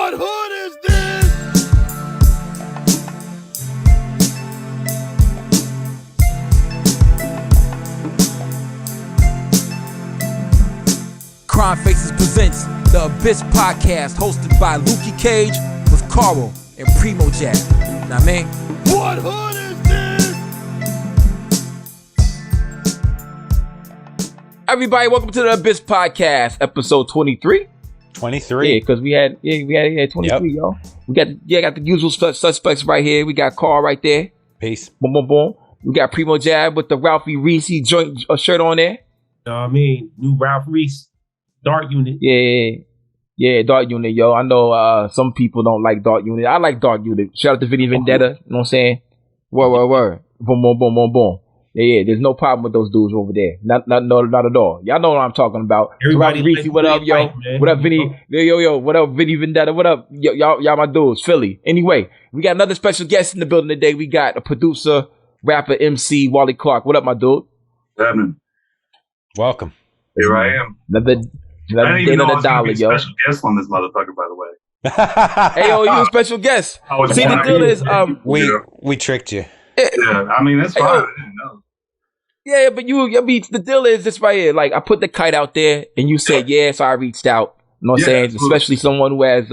What hood is this? Crimefaces presents the Abyss Podcast, hosted by Lukey Cage with Carl and Primo Jab. Now, man, What hood is this? everybody, welcome to the Abyss Podcast, episode 23. 23. Yeah, because we had 23, Yep. yo. We got the usual suspects right here. We got Carl right there. Peace. Boom, boom, boom. We got Primo Jab with the Ralphie Reese joint shirt on there. New Ralph Reese Dark Unit. Yeah, Dark Unit, yo. I know some people don't like Dark Unit. I like Dark Unit. Shout out to Vinny Vendetta. You know what I'm saying? Word. Boom, boom, boom, boom, boom. Yeah, there's no problem with those dudes over there. Not at all. Y'all know what I'm talking about. Everybody Reese, what up, yo? fight, What up, Vinny? Yo, what up, Vinny Vendetta? What up? Y'all my dudes, Philly. Anyway, we got another special guest in the building today. We got a producer, rapper, MC, Wally Clark. What up, my dude? Happening. Welcome. Here I am. Another I didn't even know I was going to be a yo. special guest on this motherfucker, by the way. Hey, yo, you a special guest. I was See, the wondering. deal is, We tricked you. Yeah, I mean, that's Hey, fine. yo. I didn't know. Yeah, but the deal is this right here. Like, I put the kite out there, and you said yeah, so I reached out. You know what I'm Yeah, saying? absolutely. Especially someone who has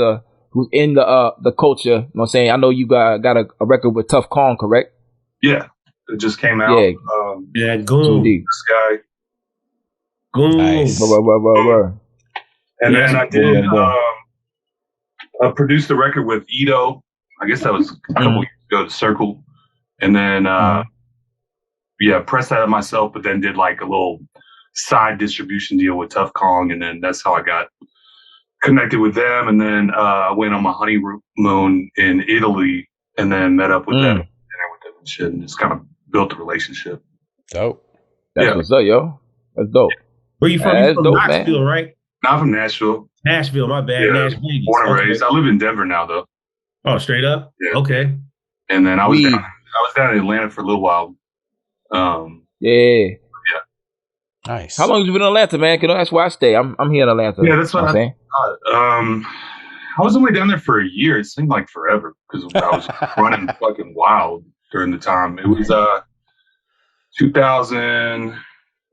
who's in the culture. You know what I'm saying? I know you got a record with Tough Kong, correct? Yeah, it just came out. Yeah. Yeah, Goon. Indeed. This guy. Goon. Nice. Word. And Yeah, then I that's did cool. I produced the record with Ito. I guess that was a couple years ago to Circle. And then, pressed that up myself, but then did like a little side distribution deal with Tough Kong. And then that's how I got connected with them. And then I went on my honeymoon in Italy and then met up with them and dinner with them and shit. And just kind of built a relationship. Dope. That's Yeah. what's up, yo. That's dope. Where you from? That's You from dope, Knoxville, right? Not from Nashville. Nashville, my bad. Yeah, Nashville. Born and Okay. raised. I live in Denver now, though. Oh, straight up? Yeah. Okay. And then I was We- down in Atlanta for a little while. Yeah. Nice. How long you been in Atlanta, man? 'Cause that's where I stay. I'm here in Atlanta. Yeah, that's You know what I'm saying. I was only down there for a year. It seemed like forever because I was running fucking wild during the time. It was 2000.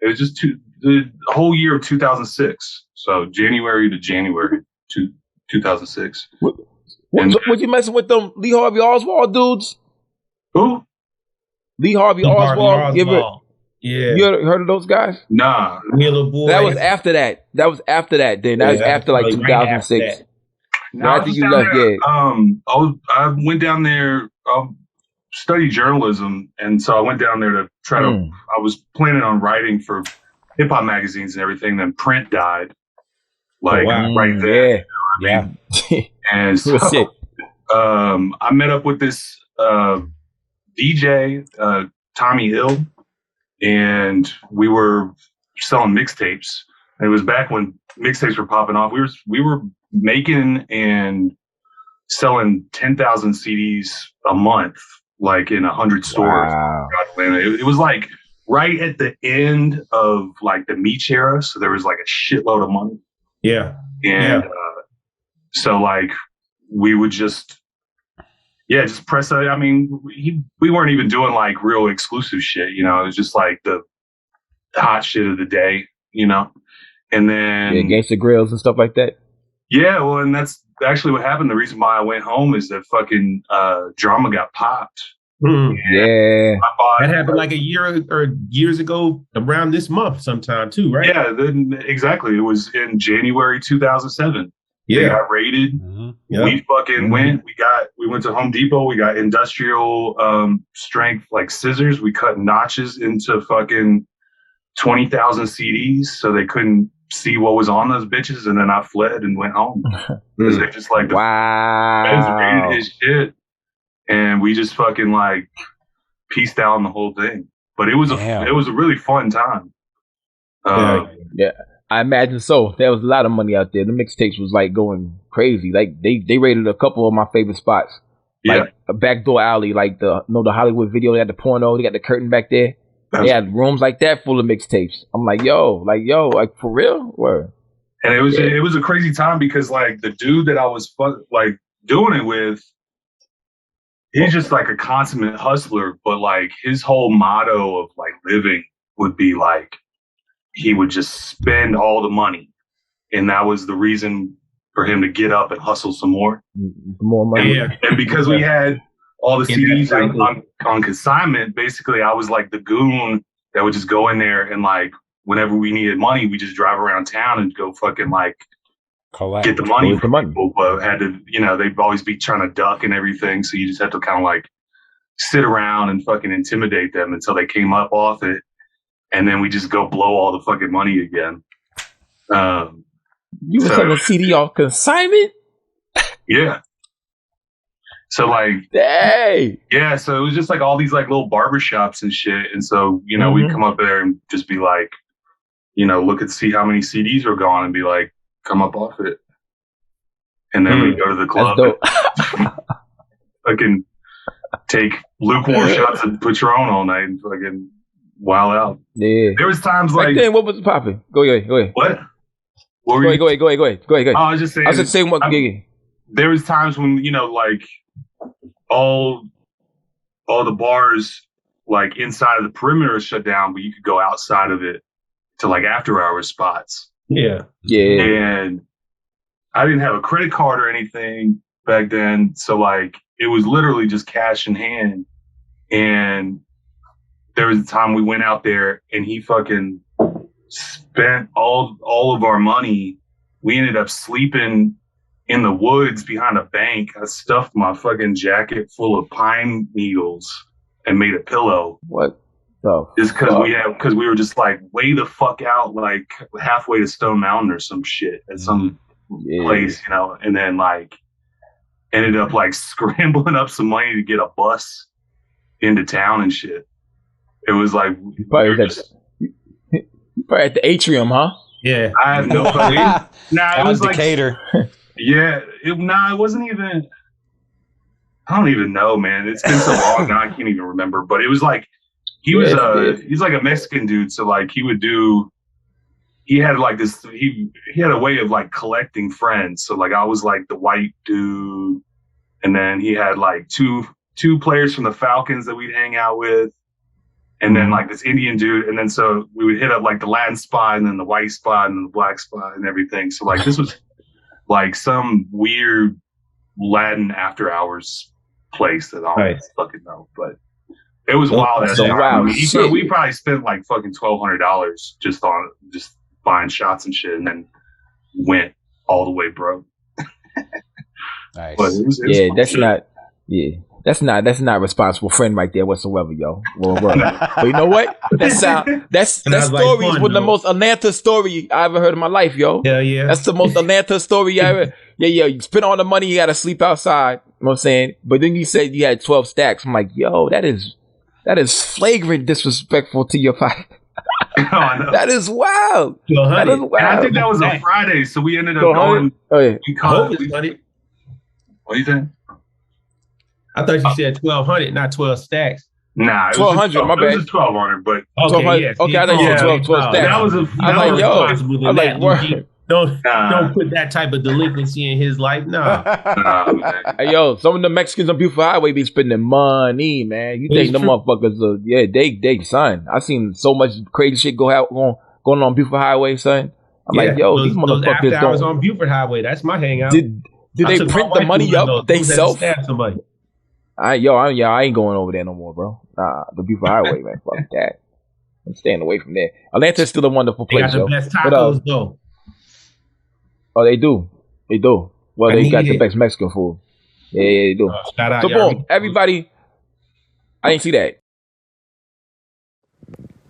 It was just the whole year of 2006. So January to January 2006. And- Was you messing with them Lee Harvey Oswald dudes? Who? Lee Harvey Oswald. Yeah. You heard of those guys? Nah. Yellow Boy. That was after that. Then that was after like right 2006. after that. No, Right I after was you down left, there, yeah. I went down there, study journalism, and so I went down there to try to. I was planning on writing for hip hop magazines and everything. Then print died, like wow. right there. Yeah. And so, Real shit. I met up with this DJ, Tommy Hill, and we were selling mixtapes. And it was back when mixtapes were popping off. We were making and selling 10,000 CDs a month, like in 100 stores. Wow. throughout Atlanta. It was like right at the end of like the Meech era, so there was like a shitload of money. Yeah. And so like we would just press it. I mean, we weren't even doing like real exclusive shit, you know. It was just like the hot shit of the day, you know. And then Gangsta Grills and stuff like that. yeah, well, and that's actually what happened. The reason why I went home is that fucking drama got popped. Yeah. I bought, That happened like a year or years ago, around this month sometime too, right? yeah, then exactly. It was in January 2007. They Yeah. got raided. Mhm. Yeah. We fucking went. We went to Home Depot. We got industrial strength like scissors. We cut notches into fucking 20,000 CDs so they couldn't see what was on those bitches. And then I fled and went home because they just like the feds Wow. raided his shit, and we just fucking like pieced out on the whole thing. But it was Damn. a really fun time. Yeah. I imagine so. There was a lot of money out there. The mixtapes was like going crazy. Like they raided a couple of my favorite spots. Yeah. Like a backdoor alley, like the Hollywood video. They had the porno. They got the curtain back there. They had rooms like that full of mixtapes. I'm like, yo, for real? Word. And it was a crazy time because like the dude that I was like doing it with, he's just like a consummate hustler, but like his whole motto of like living would be like he would just spend all the money, and that was the reason for him to get up and hustle some more. More money. And because we had all the CDs on consignment, basically I was like the goon that would just go in there and like whenever we needed money, we just drive around town and go fucking like get the money from people. But had to, they'd always be trying to duck and everything. So you just have to kind of like sit around and fucking intimidate them until they came up off it. And then we just go blow all the fucking money again. You were selling a CD off consignment? Yeah. So like, hey, yeah. So it was just like all these like little barbershops and shit. And so, we'd come up there and just be like, look and see how many CDs were gone and be like, come up off it. And then we'd go to the club and fucking take lukewarm shots of Patron all night and fucking wild out. Yeah. There was times like, then what was popping? Go ahead. What? Go ahead. I was just saying. I was just saying what. There was times when like all the bars like inside of the perimeter is shut down, but you could go outside of it to like after hours spots. Yeah. And I didn't have a credit card or anything back then, so like it was literally just cash in hand. And there was a time we went out there and he fucking spent all of our money. We ended up sleeping in the woods behind a bank. I stuffed my fucking jacket full of pine needles and made a pillow. What? So just because we were just like way the fuck out, like halfway to Stone Mountain or some shit at some place, and then like ended up like scrambling up some money to get a bus into town and shit. It was like probably at the atrium, huh? Yeah. I have no fucking. Nah, it was like Decatur. Yeah, it wasn't even. I don't even know, man. It's been so long now I can't even remember. But it was like he's like a Mexican dude, so like he had like this. He had a way of like collecting friends. So like I was like the white dude, and then he had like two players from the Falcons that we'd hang out with. And then like this Indian dude, and then so we would hit up like the Latin spot, and then the white spot, and then the black spot, and everything. So like this was like some weird Latin after hours place that I don't fucking know, but it was wild. We probably spent like fucking $1,200 just buying shots and shit, and then went all the way broke. Nice. But it was that's not responsible friend right there whatsoever, yo. But you know what? That story is one of the most Atlanta story I ever heard in my life, yo. Yeah. That's the most Atlanta story I ever. Yeah. You spend all the money, you gotta sleep outside. You know what I'm saying? But then you said you had 12 stacks. I'm like, yo, that is flagrant disrespectful to your pocket. That is wild. That is wild. And I think that was a Friday, so we ended up going. Oh yeah. What do you think? I thought you said 1,200, not 12 stacks. Nah, 1,200. My bad. It was 1,200, but okay. Yes, okay, I thought you said 12 stacks. That was I'm like, yo. Don't put that type of delinquency in his life. Nah. Hey, yo, some of the Mexicans on Beautiful Highway be spending money, man. You think them motherfuckers they son. I seen so much crazy shit going on Beautiful Highway, son. I'm like, yo, these motherfuckers after hours on Beaufort Highway. That's my hangout. Did they print the money up themselves? I ain't going over there no more, bro. Nah, the Beaufort Highway, man. Fuck that. I'm staying away from there. Atlanta's still a wonderful place, yo. They got the best tacos, though. Oh, they do. Well, they got the best Mexican food. Yeah, they do. Shout out, so, boom, everybody. I didn't see that.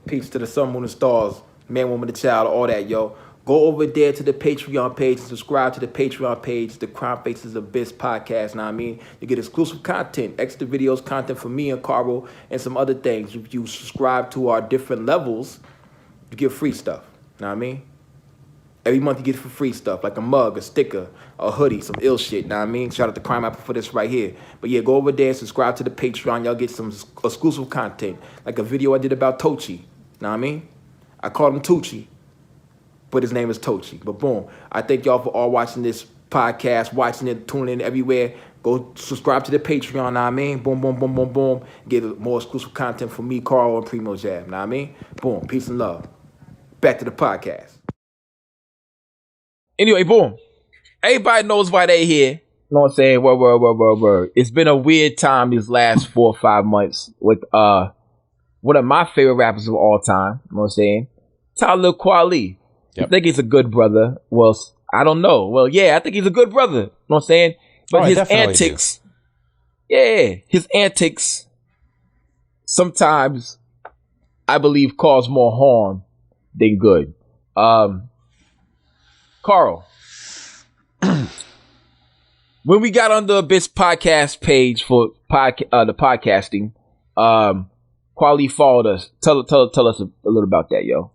Peace to the sun, moon, and stars. Man, woman, the child, all that, yo. Go over there to the Patreon page and subscribe to the Patreon page, the Crimefaces Abyss podcast. Know what I mean? You get exclusive content, extra videos, content from me and Caro, and some other things. If you subscribe to our different levels, you get free stuff. Know what I mean? Every month you get free stuff, like a mug, a sticker, a hoodie, some ill shit. Know what I mean? Shout out to Crime Apple for this right here. But yeah, go over there and subscribe to the Patreon. Y'all get some exclusive content, like a video I did about Tochi. Know what I mean? I called him Tucci. but his name is Tochi. But boom, I thank y'all for all watching this podcast, watching it, tuning in everywhere. Go subscribe to the Patreon, know what I mean? Boom, boom, boom, boom, boom. Get more exclusive content from me, Carl, and Primo Jab, know what I mean? Boom, peace and love. Back to the podcast. Anyway, boom. Everybody knows why they here. You know what I'm saying? Word. It's been a weird time these last 4 or 5 months with one of my favorite rappers of all time. You know what I'm saying? Talib Kweli. Yep. I think he's a good brother. Well, I don't know. Well, yeah, I think he's a good brother. You know what I'm saying? But his antics, his antics sometimes, I believe, cause more harm than good. Carl, when we got on the Abyss podcast page for the podcasting, Kweli followed us. Tell us a little about that, yo.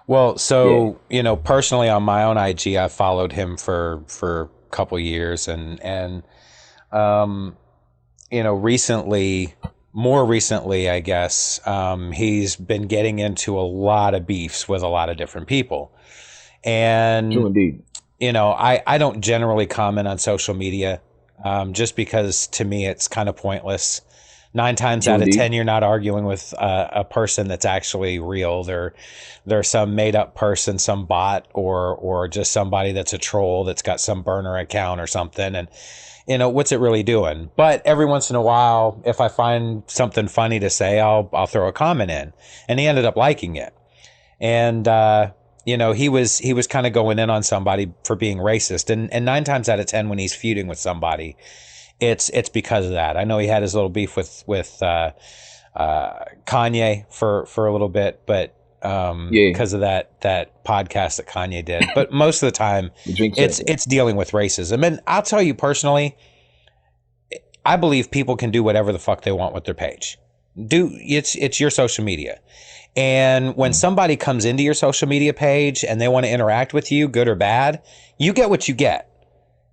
Well, so personally on my own IG, I followed him for a couple years, and more recently, I guess, he's been getting into a lot of beefs with a lot of different people. And, true indeed. I don't generally comment on social media, just because to me it's kind of pointless. 9 times out of 10, you're not arguing with a person that's actually real. They're some made up person, some bot, or just somebody that's a troll that's got some burner account or something. And, what's it really doing? But every once in a while, if I find something funny to say, I'll throw a comment in. And he ended up liking it. And, he was kind of going in on somebody for being racist. And 9 times out of 10, when he's feuding with somebody, it's because of that. I know he had his little beef with Kanye for a little bit, but because of that podcast that Kanye did. But most of the time, it's dealing with racism. And I'll tell you personally, I believe people can do whatever the fuck they want with their page. It's your social media. And when somebody comes into your social media page and they want to interact with you, good or bad, you get what you get.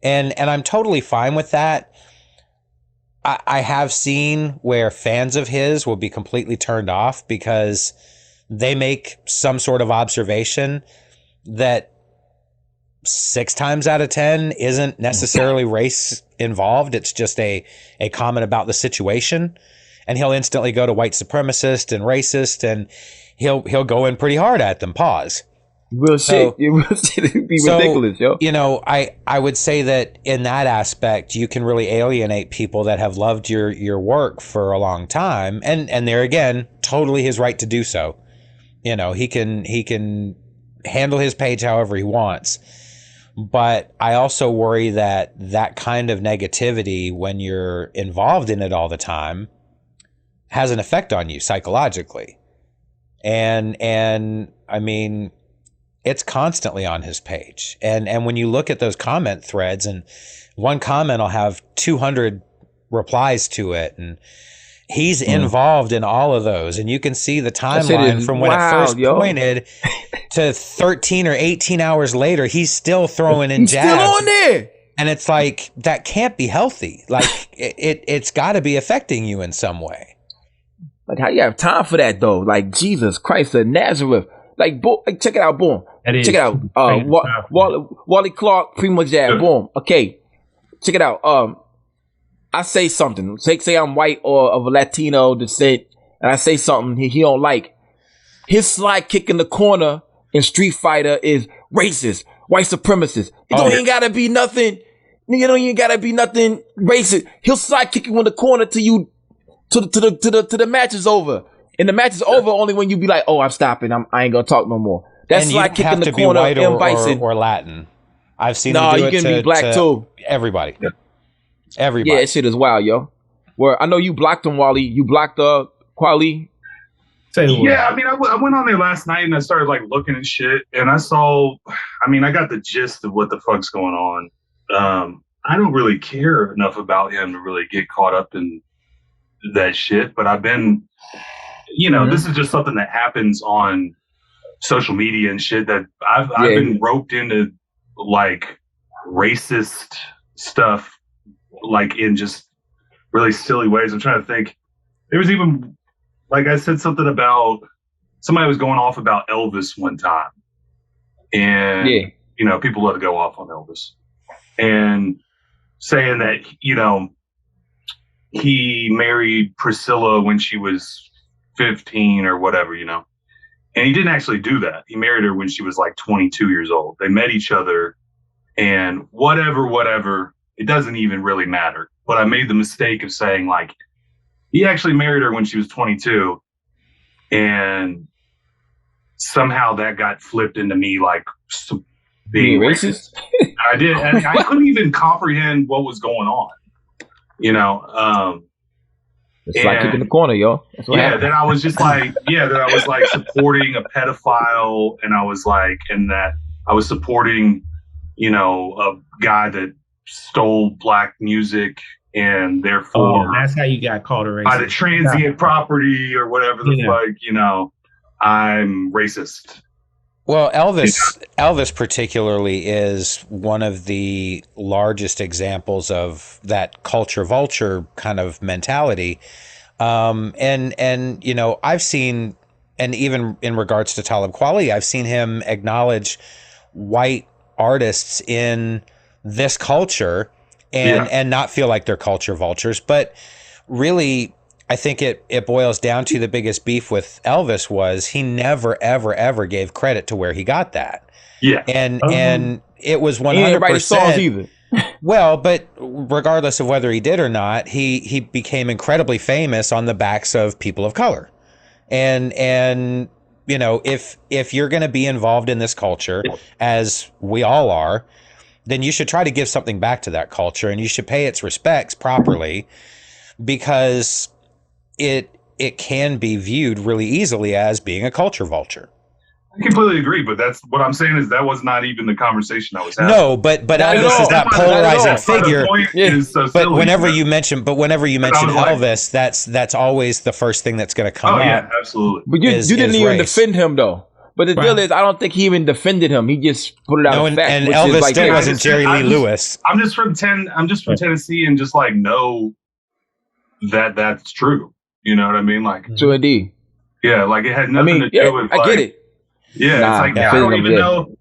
And I'm totally fine with that. I have seen where fans of his will be completely turned off because they make some sort of observation that 6 times out of 10 isn't necessarily race involved. It's just a comment about the situation. And he'll instantly go to white supremacist and racist, and he'll go in pretty hard at them. Pause. Real shit. It'd be ridiculous, yo. I would say that in that aspect, you can really alienate people that have loved your work for a long time. And there again, totally his right to do so. He can handle his page however he wants. But I also worry that kind of negativity, when you're involved in it all the time, has an effect on you psychologically. And I mean, it's constantly on his page. And when you look at those comment threads, and one comment will have 200 replies to it, and he's involved in all of those. And you can see the timeline from when it first pointed to 13 or 18 hours later, he's still throwing in jabs. Still on there. And it's like, that can't be healthy. Like it's got to be affecting you in some way. Like, how you have time for that though? Like, Jesus Christ of Nazareth. Like, check it out, boom. Check it out. Wally Clark, Primo Jab, boom. Okay, check it out. I say something. Say I'm white or of a Latino descent, and I say something he don't like. His slide kick in the corner in Street Fighter is racist, white supremacist. It don't even gotta be nothing. Nigga, don't even gotta be nothing racist. He'll slide kick you in the corner till the match is over. And the match is over only when you be like, "Oh, I'm stopping. I ain't gonna talk no more." That's like kicking the corner or Latin. I've seen him do you can be black too. Everybody. Everybody. Yeah, that shit is wild, yo. Where I know you blocked him, Wally. You blocked Kweli. Yeah, I mean, I went on there last night and I started like looking at shit, and I saw. I mean, I got the gist of what the fuck's going on. I don't really care enough about him to really get caught up in that shit, but I've been. This is just something that happens on social media and shit that I've been roped into, like racist stuff, like in just really silly ways. I'm trying to think. There was even, like I said something about somebody was going off about Elvis one time. And, you know, people let it go off on Elvis. And saying that, you know, he married Priscilla when she was 15 or whatever, you know. And he didn't actually do that. He married her when she was like 22 years old. They met each other and whatever, it doesn't even really matter. But I made the mistake of saying, like, he actually married her when she was 22. And somehow that got flipped into me like being racist. I did. I couldn't even comprehend what was going on. You know, it's like kicking the corner, yo. Then I was just like, that I was like supporting a pedophile, and I was like, and that I was supporting, you know, a guy that stole black music, and therefore that's how you got called a racist. By the transient property or whatever the fuck, you know, I'm racist. Well, Elvis particularly is one of the largest examples of that culture vulture kind of mentality. And you know, I've seen, and even in regards to Talib Kweli, I've seen him acknowledge white artists in this culture and not feel like they're culture vultures. But really, I think it boils down to the biggest beef with Elvis was he never, ever, ever gave credit to where he got that. Yeah. And it was 100%. Anybody songs either. Well, but regardless of whether he did or not, he became incredibly famous on the backs of people of color. And you know, if you're going to be involved in this culture, as we all are, then you should try to give something back to that culture, and you should pay its respects properly, because it can be viewed really easily as being a culture vulture. I completely agree, but that's what I'm saying is that was not even the conversation I was having. No, but Elvis is that polarizing figure. But whenever you mention Elvis, that's always the first thing that's going to come up. Yeah, absolutely. But you didn't even defend him though. But the deal is, I don't think he even defended him. He just put it out. And Elvis like, still wasn't Jerry Lee Lewis. I'm just from Tennessee, and just like know that that's true. You know what I mean? Like, true indeed. Yeah, like it had nothing to do with. I get it. Yeah, it's like I don't even know.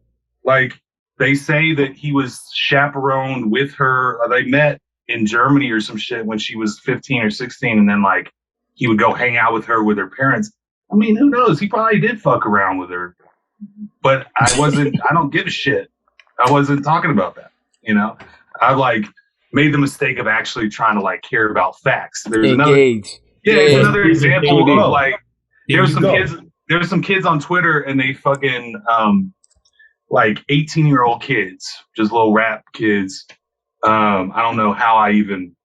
Like they say that he was chaperoned with her. They met in Germany or some shit when she was 15 or 16, and then like he would go hang out with her with her parents. I mean, who knows? He probably did fuck around with her, but I wasn't. I don't give a shit. I wasn't talking about that. You know, I like made the mistake of actually trying to like care about facts. There's another example of like there were some kids on Twitter, and they fucking like 18-year-old kids, just little rap kids. I don't know how I even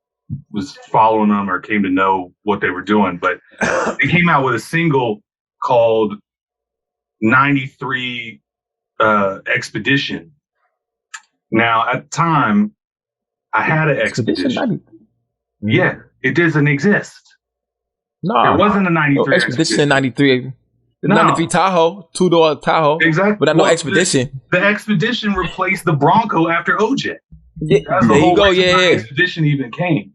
was following them or came to know what they were doing, but they came out with a single called 93 Expedition. Now, at the time, I had an Expedition. Yeah, it doesn't exist. No, there wasn't a 93 Expedition 93. The 93 Tahoe, two-door Tahoe. Exactly. But I know Expedition. The Expedition replaced the Bronco after OJ. Yeah, there you go. Yeah. Expedition even came.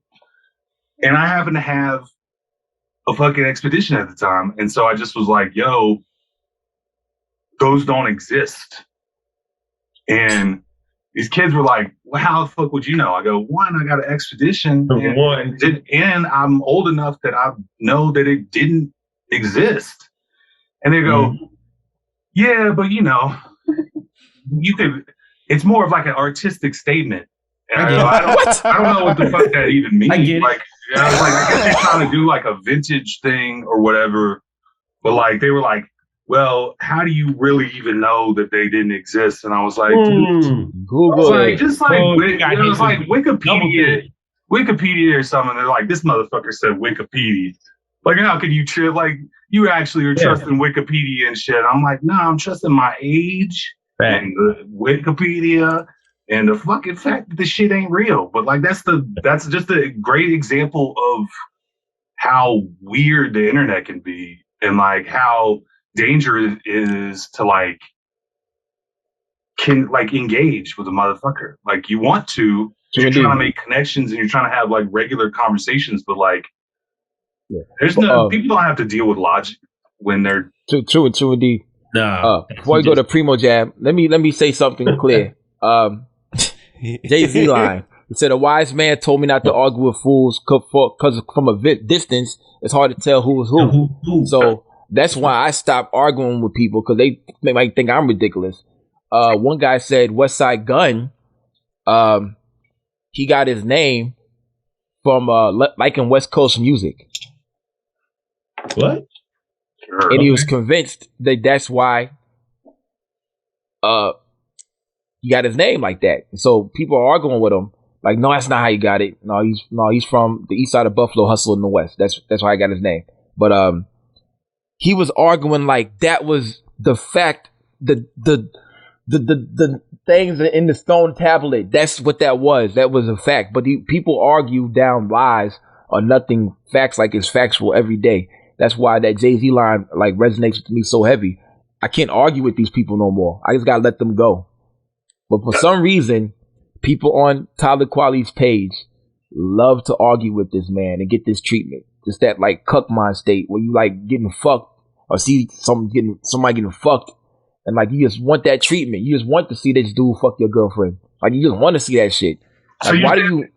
And I happened to have a fucking Expedition at the time. And so I just was like, yo, those don't exist. And these kids were like, well, how the fuck would you know? I go, one, I got an Expedition. And I'm old enough that I know that it didn't exist. And they go, yeah, but you know, you could, it's more of like an artistic statement. And I don't know what the fuck that even means. I get like, I was like, I guess they're trying to do like a vintage thing or whatever. But like, they were like, well, how do you really even know that they didn't exist? And I was like, Google it. Just like, it was like Wikipedia or something. They're like, this motherfucker said Wikipedia. Like, how could you like, you actually are trusting Wikipedia and shit. I'm like, no, I'm trusting my age and the Wikipedia and the fucking fact that this shit ain't real. But like, that's just a great example of how weird the internet can be and like how dangerous it is to like engage with a motherfucker. Like you want to, you're trying to make connections and you're trying to have like regular conversations, but like, there's no people don't have to deal with logic when they're true indeed. Nah. Before we go to Primo Jam, let me say something clear. Jay-Z line. He said, "A wise man told me not to argue with fools because from a distance, it's hard to tell who is who. So that's why I stopped arguing with people because they might think I'm ridiculous." One guy said, West Side Gun, he got his name from liking West Coast music. What? And he was convinced that that's why he got his name like that. So people are arguing with him. Like, no, that's not how you got it. No, he's from the east side of Buffalo, hustle in the west. That's why I got his name. But he was arguing like that was the fact, the things in the stone tablet. That's what that was. That was a fact. But people argue down lies or nothing facts like it's factual every day. That's why that Jay-Z line like resonates with me so heavy. I can't argue with these people no more. I just gotta let them go. But for some reason, people on Talib Kweli's page love to argue with this man and get this treatment. Just that like cuck mind state where you like getting fucked or see somebody getting fucked and like you just want that treatment. You just want to see this dude fuck your girlfriend. Like you just want to see that shit. Like, so why do you?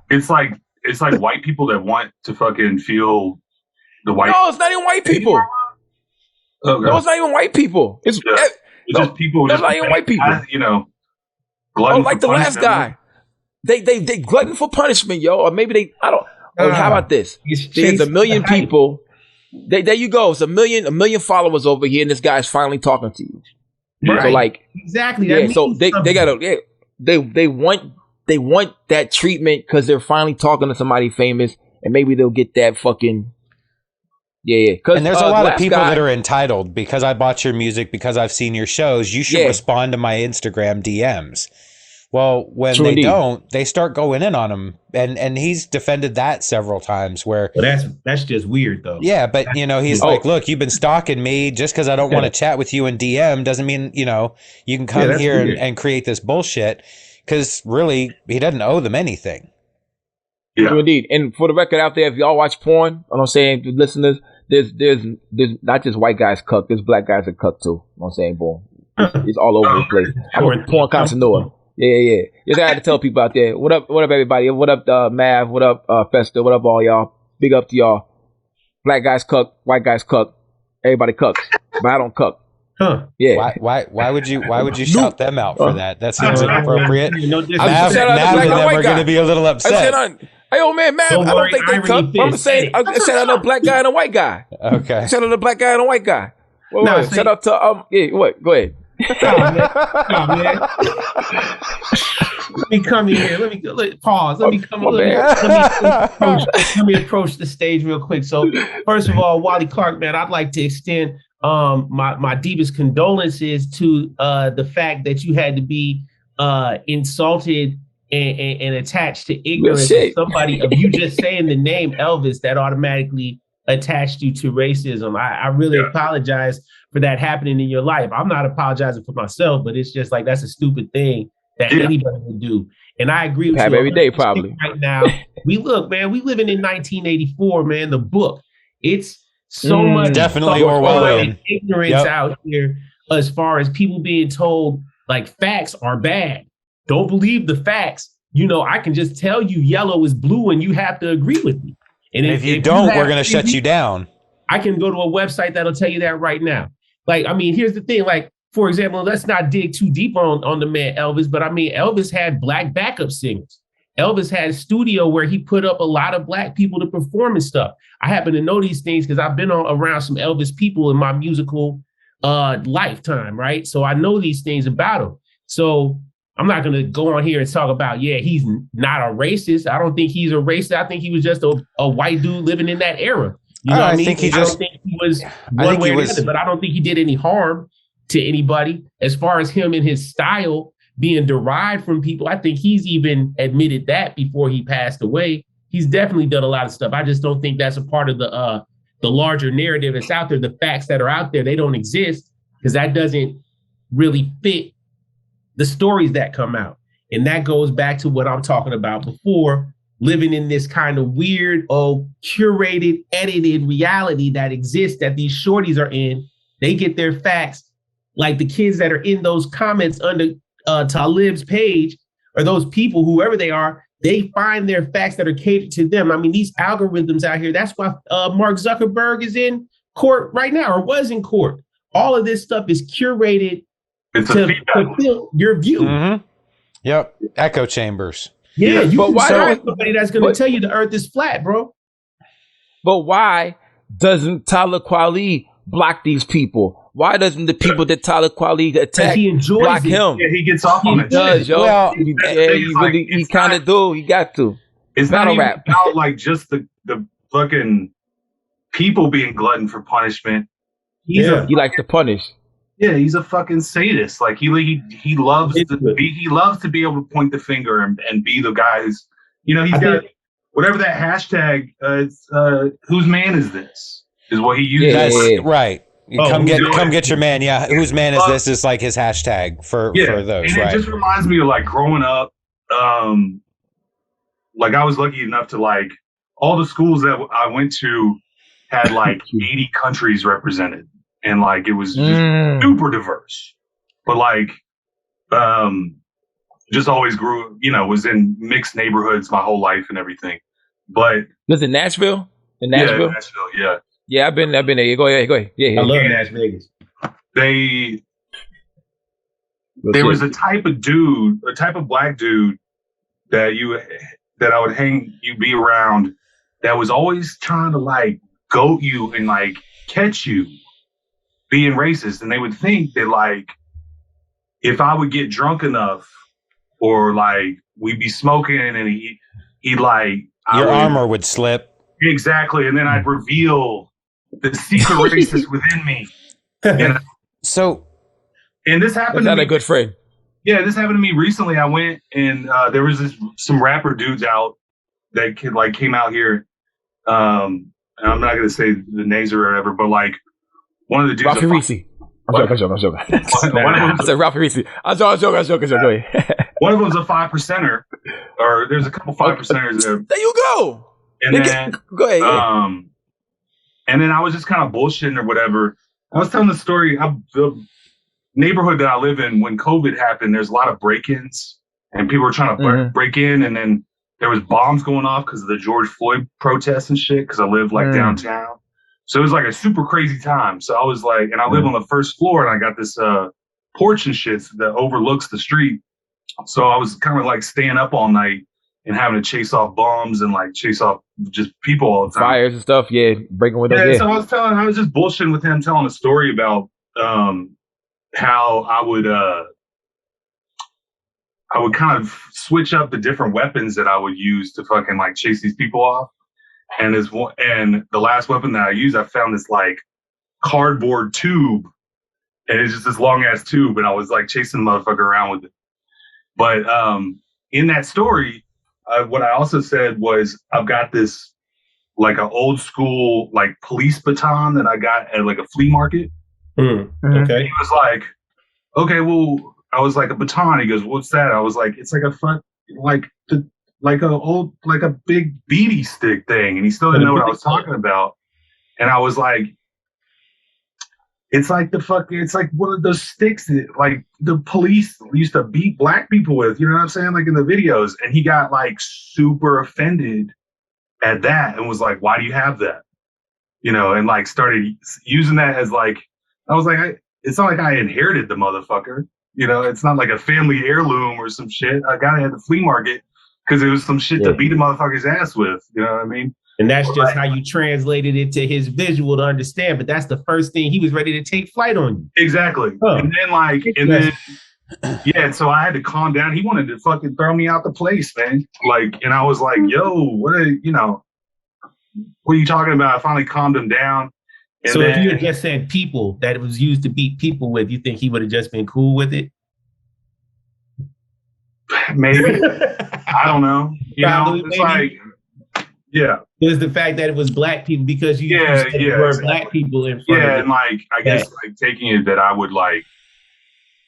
It's like white people that want to fucking feel the white. No, it's not even white people. Okay. No, it's not even white people. It's just people. It's not even white people. You know. Like the last guy, they glutton for punishment, yo. Or maybe they. I don't. How about this? There's a million people. There you go. It's a million followers over here, and this guy's finally talking to you. Right. So like exactly. Yeah. So they gotta. Yeah. They want that treatment because they're finally talking to somebody famous, and maybe they'll get that fucking. Yeah. And there's a lot of people that are entitled because I bought your music, because I've seen your shows. You should respond to my Instagram DMs. Well, when they don't, they start going in on him, and he's defended that several times. Where that's just weird, though. Yeah, but he's like, look, you've been stalking me. Just because I don't want to chat with you in DM doesn't mean you can come here and create this bullshit. Because really, he doesn't owe them anything. Yeah, true indeed. And for the record out there, if y'all watch porn, you know what I'm saying, listeners, there's not just white guys cuck, there's black guys that cuck too. You know what I'm saying, boom. It's all over the place. I'm a porn connoisseur. Yeah. Just I had to tell people out there. What up, everybody? What up, Mav? What up, Festa? What up, all y'all? Big up to y'all. Black guys cuck, white guys cuck. Everybody cucks, but I don't cuck. Huh. Yeah. Why would you shout them out for that? That seems inappropriate. Mav is never going to be a little upset. Hey, old man, Mav, I don't think they cuck. I'm saying, I said I know a black guy and a white guy. Okay. I said I know a black guy and a white guy. Well, shout out to what? Go ahead. Oh, man. Let me come in here. Let me pause. Let me approach the stage real quick. So, first of all, Wally Clark, man, I'd like to extend my deepest condolences to the fact that you had to be insulted and attached to ignorance of somebody of you just saying the name Elvis that automatically attached you to racism. I really apologize for that happening in your life. I'm not apologizing for myself, but it's just like that's a stupid thing that anybody would do. And I agree with you every day probably. Right now, we living in 1984, man. The book, it's so much definitely Orwellian ignorance out here as far as people being told like facts are bad. Don't believe the facts. I can just tell you yellow is blue and you have to agree with me. And if you don't, we're going to shut you down. I can go to a website that'll tell you that right now. Like, I mean, here's the thing. Like, for example, let's not dig too deep on the man Elvis, but I mean, Elvis had black backup singers. Elvis had a studio where he put up a lot of black people to perform and stuff. I happen to know these things because I've been around some Elvis people in my musical lifetime, right? So I know these things about him. So I'm not going to go on here and talk about, he's not a racist. I don't think he's a racist. I think he was just a white dude living in that era. You know what I mean? I don't think he was one way or the other, but I don't think he did any harm to anybody. As far as him and his style being derived from people, I think he's even admitted that before he passed away. He's definitely done a lot of stuff. I just don't think that's a part of the larger narrative that's out there. The facts that are out there, they don't exist because that doesn't really fit the stories that come out. And that goes back to what I'm talking about before, living in this kind of weird, curated, edited reality that exists that these shorties are in. They get their facts like the kids that are in those comments under Talib's page, or those people, whoever they are, they find their facts that are catered to them. I mean, these algorithms out here, that's why Mark Zuckerberg is in court right now, or was in court. All of this stuff is curated to fulfill your view. Mm-hmm. Yep. Echo chambers. Yeah, you can find somebody that's going to tell you the earth is flat, bro. But why doesn't Talib Kweli block these people? Why doesn't the people that Talib Kweli attack block him? Yeah, he gets off on it. He does, yo. Well, he kind of do. He got to. It's not even about like just the fucking people being glutton for punishment. He likes to punish. Yeah, he's a fucking sadist. Like he loves to be able to point the finger and be the guy who's, you know, he's got whatever that hashtag. Whose man is this? Is what he uses. That's right. Come get your man. Yeah, whose man is this? Is like his hashtag for those. And it just reminds me of like growing up. Like I was lucky enough to like all the schools that I went to had like 80 countries represented, and like it was just super diverse. But like, just always grew. You know, was in mixed neighborhoods my whole life and everything. But was it Nashville? Yeah, Nashville. Yeah. Yeah, I've been there. Go ahead. Yeah. I love Las Vegas. There was a type of black dude that I would be around that was always trying to like goat you and like catch you being racist. And they would think that like if I would get drunk enough or like we'd be smoking and he'd like your armor would slip. Exactly. And then I'd reveal the secret racist within me. And this happened. That's not a good friend. Yeah, this happened to me recently. I went and there was some rapper dudes out that came out here. And I'm not gonna say the names or whatever, but like one of the dudes. Ralphie Reese. I'm joking. I said Ralphie Reese. I'm joking. Go ahead. One of them's a 5%er, or there's a couple 5%ers there. There you go. And then go ahead. And then I was just kind of bullshitting or whatever. I was telling the story. The neighborhood that I live in, when COVID happened, there's a lot of break-ins and people were trying to break in. And then there was bombs going off because of the George Floyd protests and shit. Because I live like downtown, so it was like a super crazy time. So I was like, and I live on the first floor, and I got this porch and shit that overlooks the street. So I was kind of like staying up all night and having to chase off bombs and like chase off just people all the time. Fires and stuff, breaking windows. Yeah, so I was just bullshitting with him, telling a story about how I would kind of switch up the different weapons that I would use to fucking like chase these people off. And the last weapon that I used, I found this like cardboard tube, and it's just this long ass tube, and I was like chasing the motherfucker around with it. But in that story, what I also said was I've got this like an old school like police baton that I got at like a flea market. Okay. He was like, okay, well, I was like, a baton. He goes, what's that? I was like, it's like a big beady stick thing. And he still didn't know what I was talking about. And I was like, it's like one of those sticks that like the police used to beat black people with, you know what I'm saying? Like in the videos. And he got like super offended at that and was like, why do you have that? You know, and like started using that as like, I was like, it's not like I inherited the motherfucker. You know, it's not like a family heirloom or some shit. I got it at the flea market because it was some shit to beat the motherfucker's ass with. You know what I mean? And that's just how you translated it to his visual to understand. But that's the first thing he was ready to take flight on you. Exactly. And then so I had to calm down. He wanted to fucking throw me out the place, man. Like, and I was like, yo, what are you talking about? I finally calmed him down. And so if you had just said people that it was used to beat people with, you think he would have just been cool with it? Maybe. I don't know. You know, it's like, yeah. It was the fact that it was black people because you were black people in front of it. And like, I guess like taking it that I would like,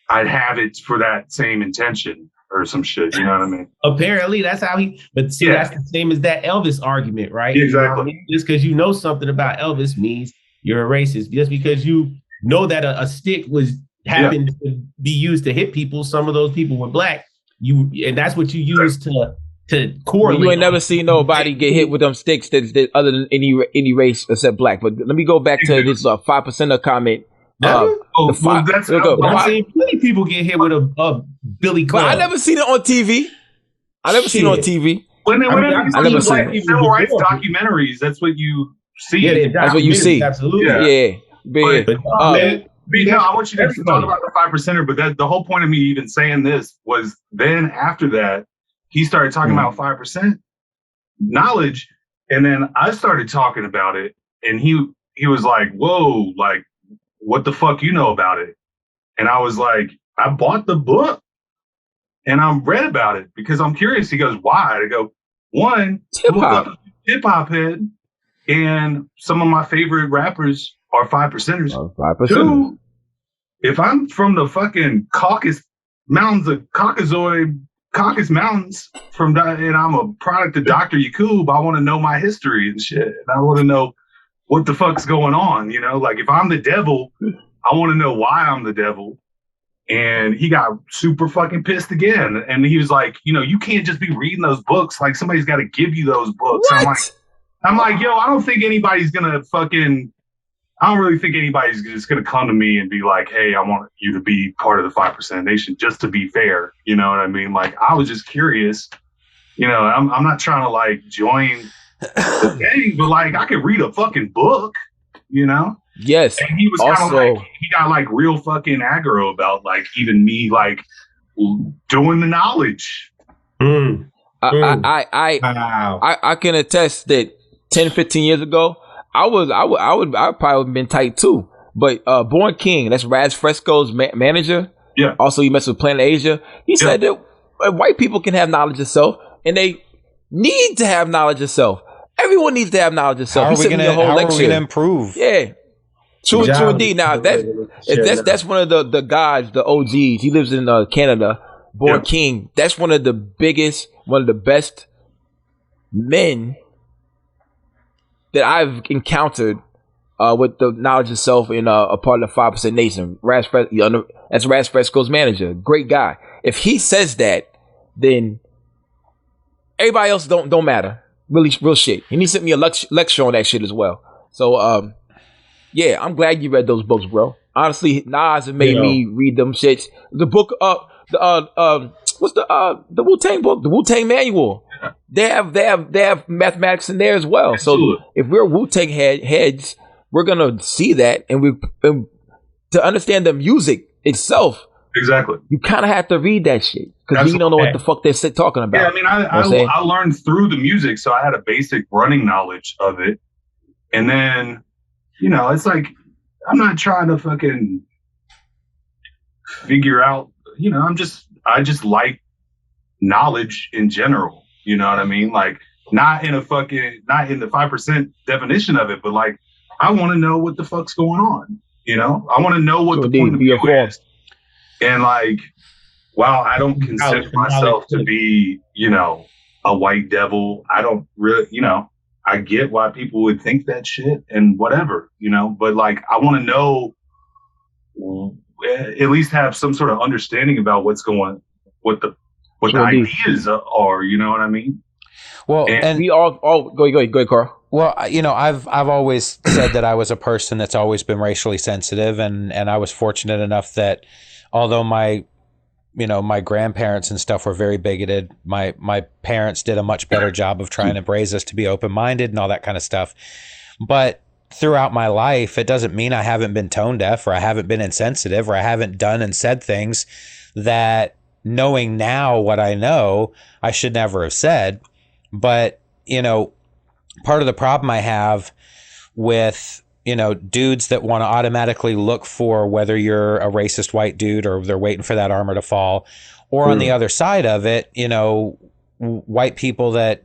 I'd have it for that same intention or some shit. You know what I mean? Apparently that's how that's the same as that Elvis argument, right? Exactly. You know what I mean? Just because you know something about Elvis means you're a racist. Just because you know that a stick was happened to be used to hit people, some of those people were black. And that's what you use to correlate. You ain't never seen nobody get hit with them sticks that other than any race except black. But let me go back to this 5%er comment. I've seen plenty people get hit with a billy club. But I never seen it on TV. I never seen it on TV. I never seen civil rights documentaries. That's what you see. Yeah, that's what you see. Absolutely. Yeah. No, I want you to talk about the 5%er, but the whole point of me even saying this was then after that, he started talking about 5% knowledge. And then I started talking about it. And he was like, whoa, like, what the fuck you know about it? And I was like, I bought the book and I read about it because I'm curious. He goes, why? I go, one, hip hop head, and some of my favorite rappers are 5%ers. 5%. Two, if I'm from the fucking Caucasus Mountains of Caucasus Mountains and I'm a product of Dr. Yakub, I want to know my history and shit. And I want to know what the fuck's going on, you know? Like, if I'm the devil, I want to know why I'm the devil. And he got super fucking pissed again. And he was like, you know, you can't just be reading those books. Like, somebody's got to give you those books. I'm like, yo, I don't think anybody's going to I don't really think anybody's just going to come to me and be like, hey, I want you to be part of the 5% Nation, just to be fair. You know what I mean? Like, I was just curious. You know, I'm not trying to, like, join the gang, but, like, I could read a fucking book, you know? Yes. And he was kind of like, he got, like, real fucking aggro about, like, even me, like, doing the knowledge. I can attest that 10, 15 years ago, I probably would have been tight too. But Born King, that's Raz Fresco's manager. Yeah. Also, he messed with Planet Asia. He said that white people can have knowledge of self, and they need to have knowledge of self. Everyone needs to have knowledge of self. How are we going to improve? Yeah. True indeed. Now that's one of the guys, the OGs. He lives in Canada. Born King. That's one of the best men that I've encountered with the knowledge of self in a part of the 5% Nation. That's Raz Fresco's manager. Great guy. If he says that, then everybody else don't matter. Really, real shit. And he sent me a lecture on that shit as well. So, yeah, I'm glad you read those books, bro. Honestly, Nas have made me read them shits. The book, what's the Wu-Tang book? The Wu-Tang Manual. They have mathematics in there as well. Absolutely. So if we're Wu-Tang heads, we're gonna see that, and to understand the music itself. Exactly. You kind of have to read that shit because you don't know what the fuck they're talking about. Yeah, I mean, I learned through the music, so I had a basic running knowledge of it, and then, you know, it's like I'm not trying to fucking figure out. You know, I just like knowledge in general. You know what I mean? Like, not in the 5% definition of it, but like, I want to know what the fuck's going on. You know, I want to know what the point of view is. And like, while I don't consider myself to be, you know, a white devil, I don't really, you know, I get why people would think that shit and whatever, you know, but like, I want to know, at least have some sort of understanding about what the ideas are, you know what I mean? Well, and we all go ahead, Carl. Well, you know, I've always said that I was a person that's always been racially sensitive, and I was fortunate enough that although my grandparents and stuff were very bigoted, my parents did a much better job of trying to raise us to be open-minded and all that kind of stuff. But throughout my life, it doesn't mean I haven't been tone deaf or I haven't been insensitive or I haven't done and said things that, knowing now what I know, I should never have said. But, you know, part of the problem I have with, you know, dudes that want to automatically look for whether you're a racist white dude or they're waiting for that armor to fall, or on the other side of it, you know, white people that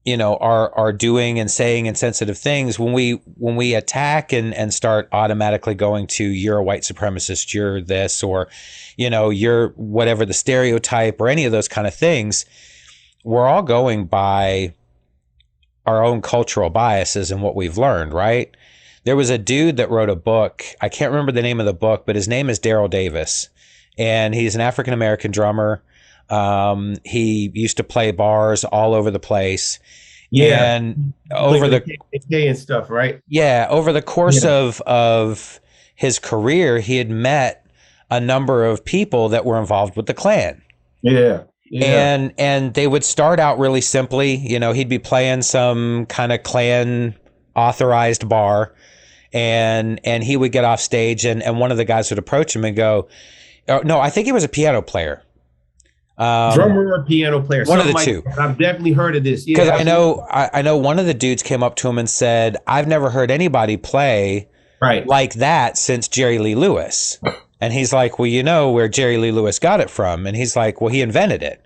you know, are doing and saying insensitive things, when we attack and start automatically going to, you're a white supremacist, you're this, or, you know, you're whatever the stereotype or any of those kind of things, we're all going by our own cultural biases and what we've learned, right? There was a dude that wrote a book. I can't remember the name of the book, but his name is Daryl Davis, and he's an African-American drummer. He used to play bars all over the place. Yeah. And over the KKK and stuff, right? Yeah. Over the course of his career, he had met a number of people that were involved with the Klan. Yeah. And they would start out really simply. You know, he'd be playing some kind of Klan authorized bar, and he would get off stage, and one of the guys would approach him and go, oh, no, I think he was a piano player. Drummer or piano player, one of the two. I've definitely heard of this because I know one of the dudes came up to him and said, I've never heard anybody play like that since Jerry Lee Lewis. And he's like, well, you know where Jerry Lee Lewis got it from? And he's like, well, he invented it.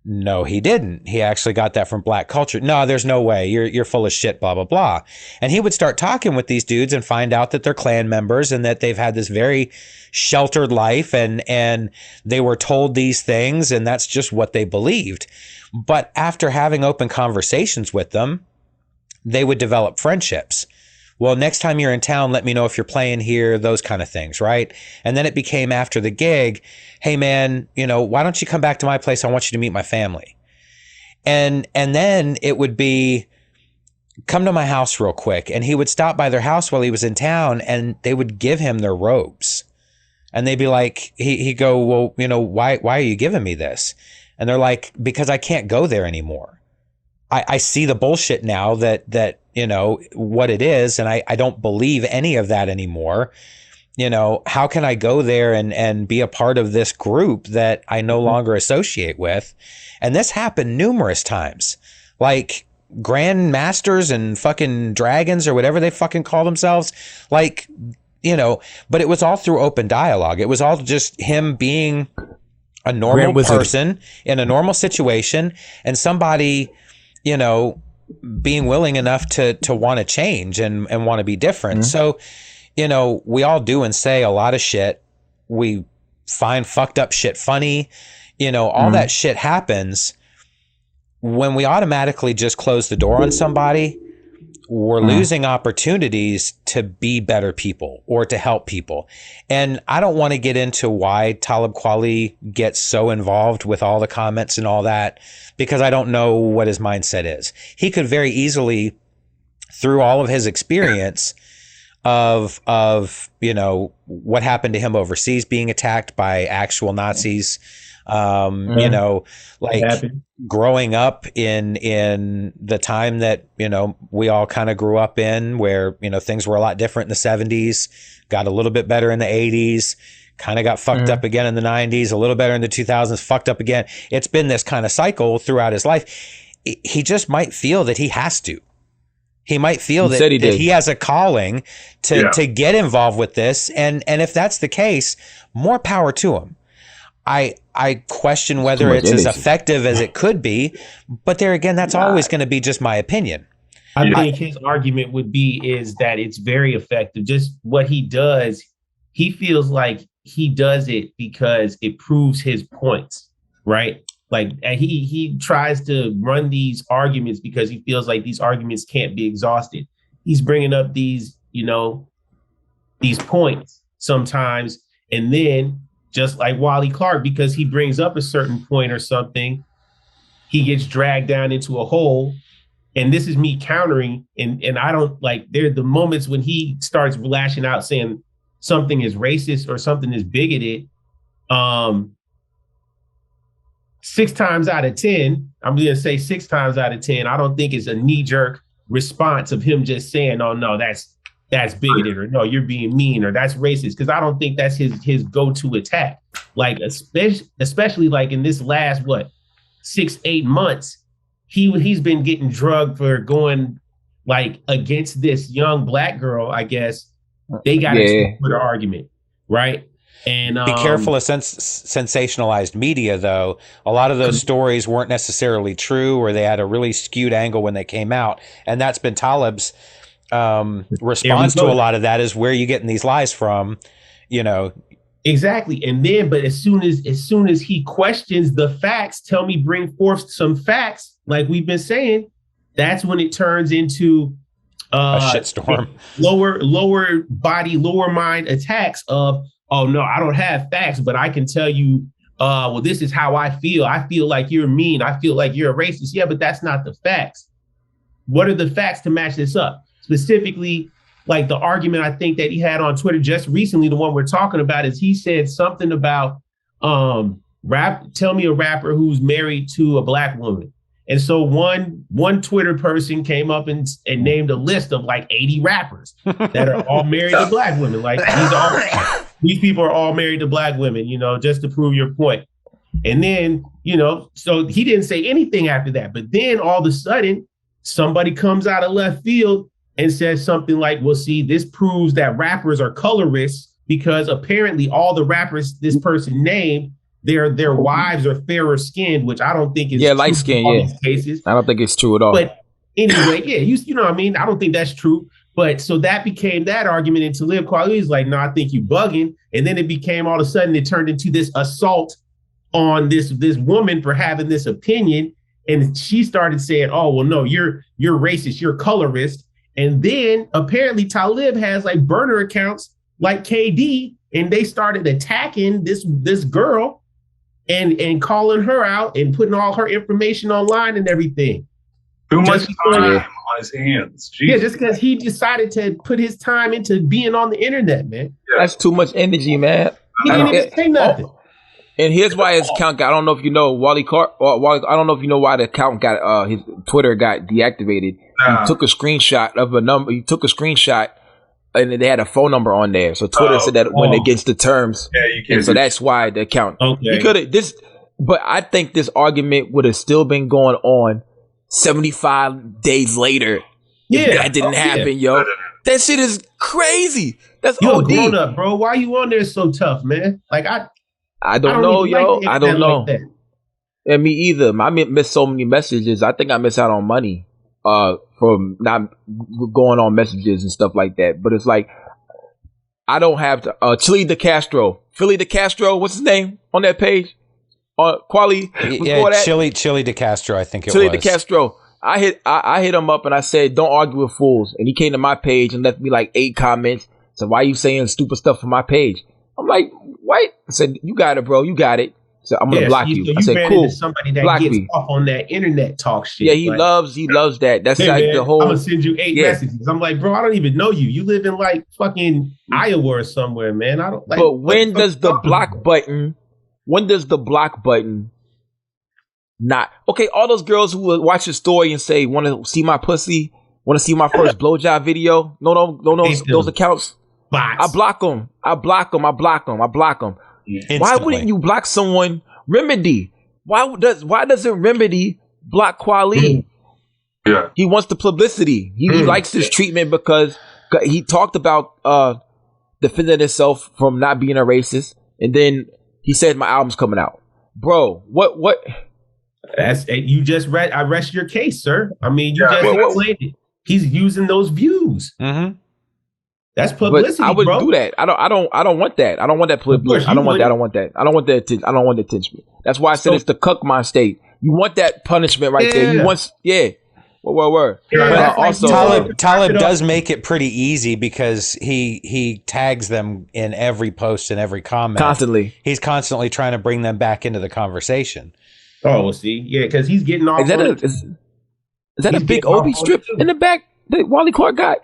No, he didn't. He actually got that from black culture. No, there's no way. You're full of shit, blah, blah, blah. And he would start talking with these dudes and find out that they're Klan members and that they've had this very sheltered life, and they were told these things, and that's just what they believed. But after having open conversations with them, they would develop friendships. Well, next time you're in town, let me know if you're playing here, those kind of things, right? And then it became after the gig, hey man, you know, why don't you come back to my place? I want you to meet my family. And then it would be, come to my house real quick. And he would stop by their house while he was in town, and they would give him their robes. And they'd be like, he'd go, well, you know, why are you giving me this? And they're like, because I can't go there anymore. I see the bullshit now that, you know, what it is. And I don't believe any of that anymore. You know, how can I go there and be a part of this group that I no longer associate with? And this happened numerous times, like Grand Masters and fucking Dragons or whatever they fucking call themselves. Like, you know, but it was all through open dialogue. It was all just him being a normal person in a normal situation, and somebody, you know, being willing enough to want to change and want to be different. Mm-hmm. So, you know, we all do and say a lot of shit. We find fucked up shit funny. You know, all that shit happens. When we automatically just close the door on somebody, we're losing opportunities to be better people or to help people. And I don't want to get into why Talib Kweli gets so involved with all the comments and all that, because I don't know what his mindset is. He could very easily, through all of his experience of, you know, what happened to him overseas, being attacked by actual Nazis, you know, like growing up in the time that, you know, we all kind of grew up in, where, you know, things were a lot different in the 70s, got a little bit better in the 80s, kind of got fucked up again in the 90s, a little better in the 2000s, fucked up again. It's been this kind of cycle throughout his life. He just might feel that he has to. He might feel that he has a calling to get involved with this. And if that's the case, more power to him. I question whether it's as effective as it could be, but there again, that's always going to be just my opinion. I think his argument would be is that it's very effective. Just what he does, he feels like he does it because it proves his points, right? Like he tries to run these arguments because he feels like these arguments can't be exhausted. He's bringing up these, you know, these points sometimes, and then just like Wally Clark, because he brings up a certain point or something, he gets dragged down into a hole. And this is me countering. And I don't like, there are the moments when he starts lashing out saying something is racist or something is bigoted. 6 times out of 10, I'm going to say 6 times out of 10, I don't think it's a knee-jerk response of him just saying, oh, no, that's bigoted, or no, you're being mean, or that's racist, because I don't think that's his go-to attack. Like, especially like in this last, 6-8 months, he's been getting drugged for going like against this young black girl, I guess. They got into an argument, right? And be careful of sensationalized media, though. A lot of those stories weren't necessarily true, or they had a really skewed angle when they came out. And that's been Talib's response to a lot of that, is where you getting these lies from, you know. Exactly. And then, but as soon as he questions the facts, bring forth some facts, like we've been saying, that's when it turns into a shitstorm, lower body, lower mind attacks of, oh no, I don't have facts, but I can tell you, well, this is how I feel. I feel like you're mean. I feel like you're a racist. Yeah, but that's not the facts. What are the facts to match this up? Specifically, like the argument I think that he had on Twitter just recently, the one we're talking about, is he said something about tell me a rapper who's married to a black woman. And so one Twitter person came up and named a list of like 80 rappers that are all married to black women. Like these people are all married to black women, you know, just to prove your point. And then, you know, so he didn't say anything after that. But then all of a sudden, somebody comes out of left field and says something like, well, see, this proves that rappers are colorists because apparently all the rappers this person named, their wives are fairer skinned, which I don't think is light skin, these cases. I don't think it's true at all. But anyway, you know what I mean? I don't think that's true. But so that became that argument, and Talib Kweli is like, no, I think you bugging. And then it became all of a sudden it turned into this assault on this woman for having this opinion. And she started saying, oh, well, no, you're racist, you're colorist. And then apparently Talib has like burner accounts like KD, and they started attacking this girl and calling her out and putting all her information online and everything. Too much time on his hands. Jesus. Yeah, just because he decided to put his time into being on the internet, man. Yeah. That's too much energy, man. He didn't even say nothing. And here's why his account got, I don't know if you know, Wally, I don't know if you know why the account got, his Twitter got deactivated. He took a screenshot of a number. He took a screenshot and they had a phone number on there. So Twitter said that went against the terms. Yeah, you can't. So that's why the account. Okay. He could have but I think this argument would have still been going on 75 days later. Yeah. That didn't happen, yo. That shit is crazy. That's OD. You're grown up, bro. Why you on there so tough, man? Like I don't know, yo. I don't know. Like and me either. I miss so many messages. I think I miss out on money from not going on messages and stuff like that. But it's like, I don't have to. Philly de Castro, what's his name on that page? Kweli. Yeah, Chili de Castro, I think it was. Chili de Castro. I hit him up and I said, don't argue with fools. And he came to my page and left me like 8 comments. So why are you saying stupid stuff on my page? I'm like, what? I said, you got it, bro. You got it. So I'm gonna block you. I said, cool. Somebody that block gets me off on that internet talk shit. Yeah, he loves that. That's like the whole. I'm gonna send you 8 messages. I'm like, bro, I don't even know you. You live in like fucking Iowa or somewhere, man. I don't. Like, but when does the block button? When does the block button not? Okay, all those girls who will watch your story and say, "Want to see my pussy? Want to see my first blowjob video?" No, those accounts. Bots. I block them. Instantly. Why wouldn't you block someone? Remedy. Why doesn't Remedy block Kweli? Yeah. He wants the publicity. He likes this treatment because he talked about defending himself from not being a racist, and then he said my album's coming out. Bro, what? That's you just read. I rest your case, sir. I mean, you just explained it. He's using those views. Mm-hmm. That's publicity, but I wouldn't do that. I don't want that. I don't want that publicity. I don't want that. I don't want that. I don't want that. I don't want the attention. That's why I said it's the cuck mind state. You want that punishment right there. You want, Word. But also, Talib does make it pretty easy because he tags them in every post and every comment. Constantly. He's constantly trying to bring them back into the conversation. Oh, well, see, yeah, because he's getting off. Is that a big Obi strip in the back that Wally Clark got?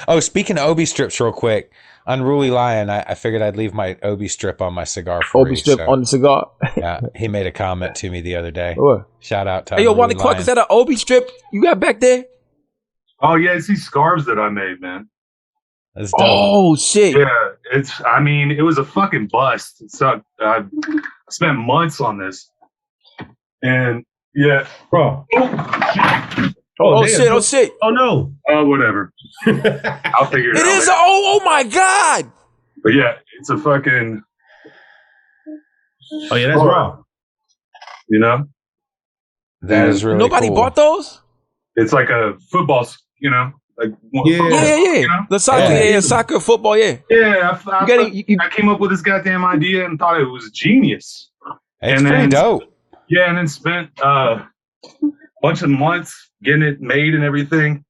Oh, speaking of Obi strips, real quick, Unruly Lion. I figured I'd leave my Obi strip on my cigar for Obi strip on the cigar. Yeah, he made a comment to me the other day. What? Shout out to Hey, yo, Wally Clark, is that an Obi strip you got back there? Oh yeah, it's these scarves that I made, man. That's dope. Oh shit! Yeah, it was a fucking bust. It sucked. I spent months on this, and yeah, bro. Oh shit! Oh no! Whatever. I'll figure it out. It is. Oh my god! But yeah, it's a fucking. Oh yeah, that's raw. You know. That is really. Nobody bought those. It's like a football. You know. Like yeah. You know? The soccer, soccer, football, yeah. Yeah, I came up with this goddamn idea and thought it was genius. It's pretty dope. Yeah, and then spent a bunch of months getting it made and everything.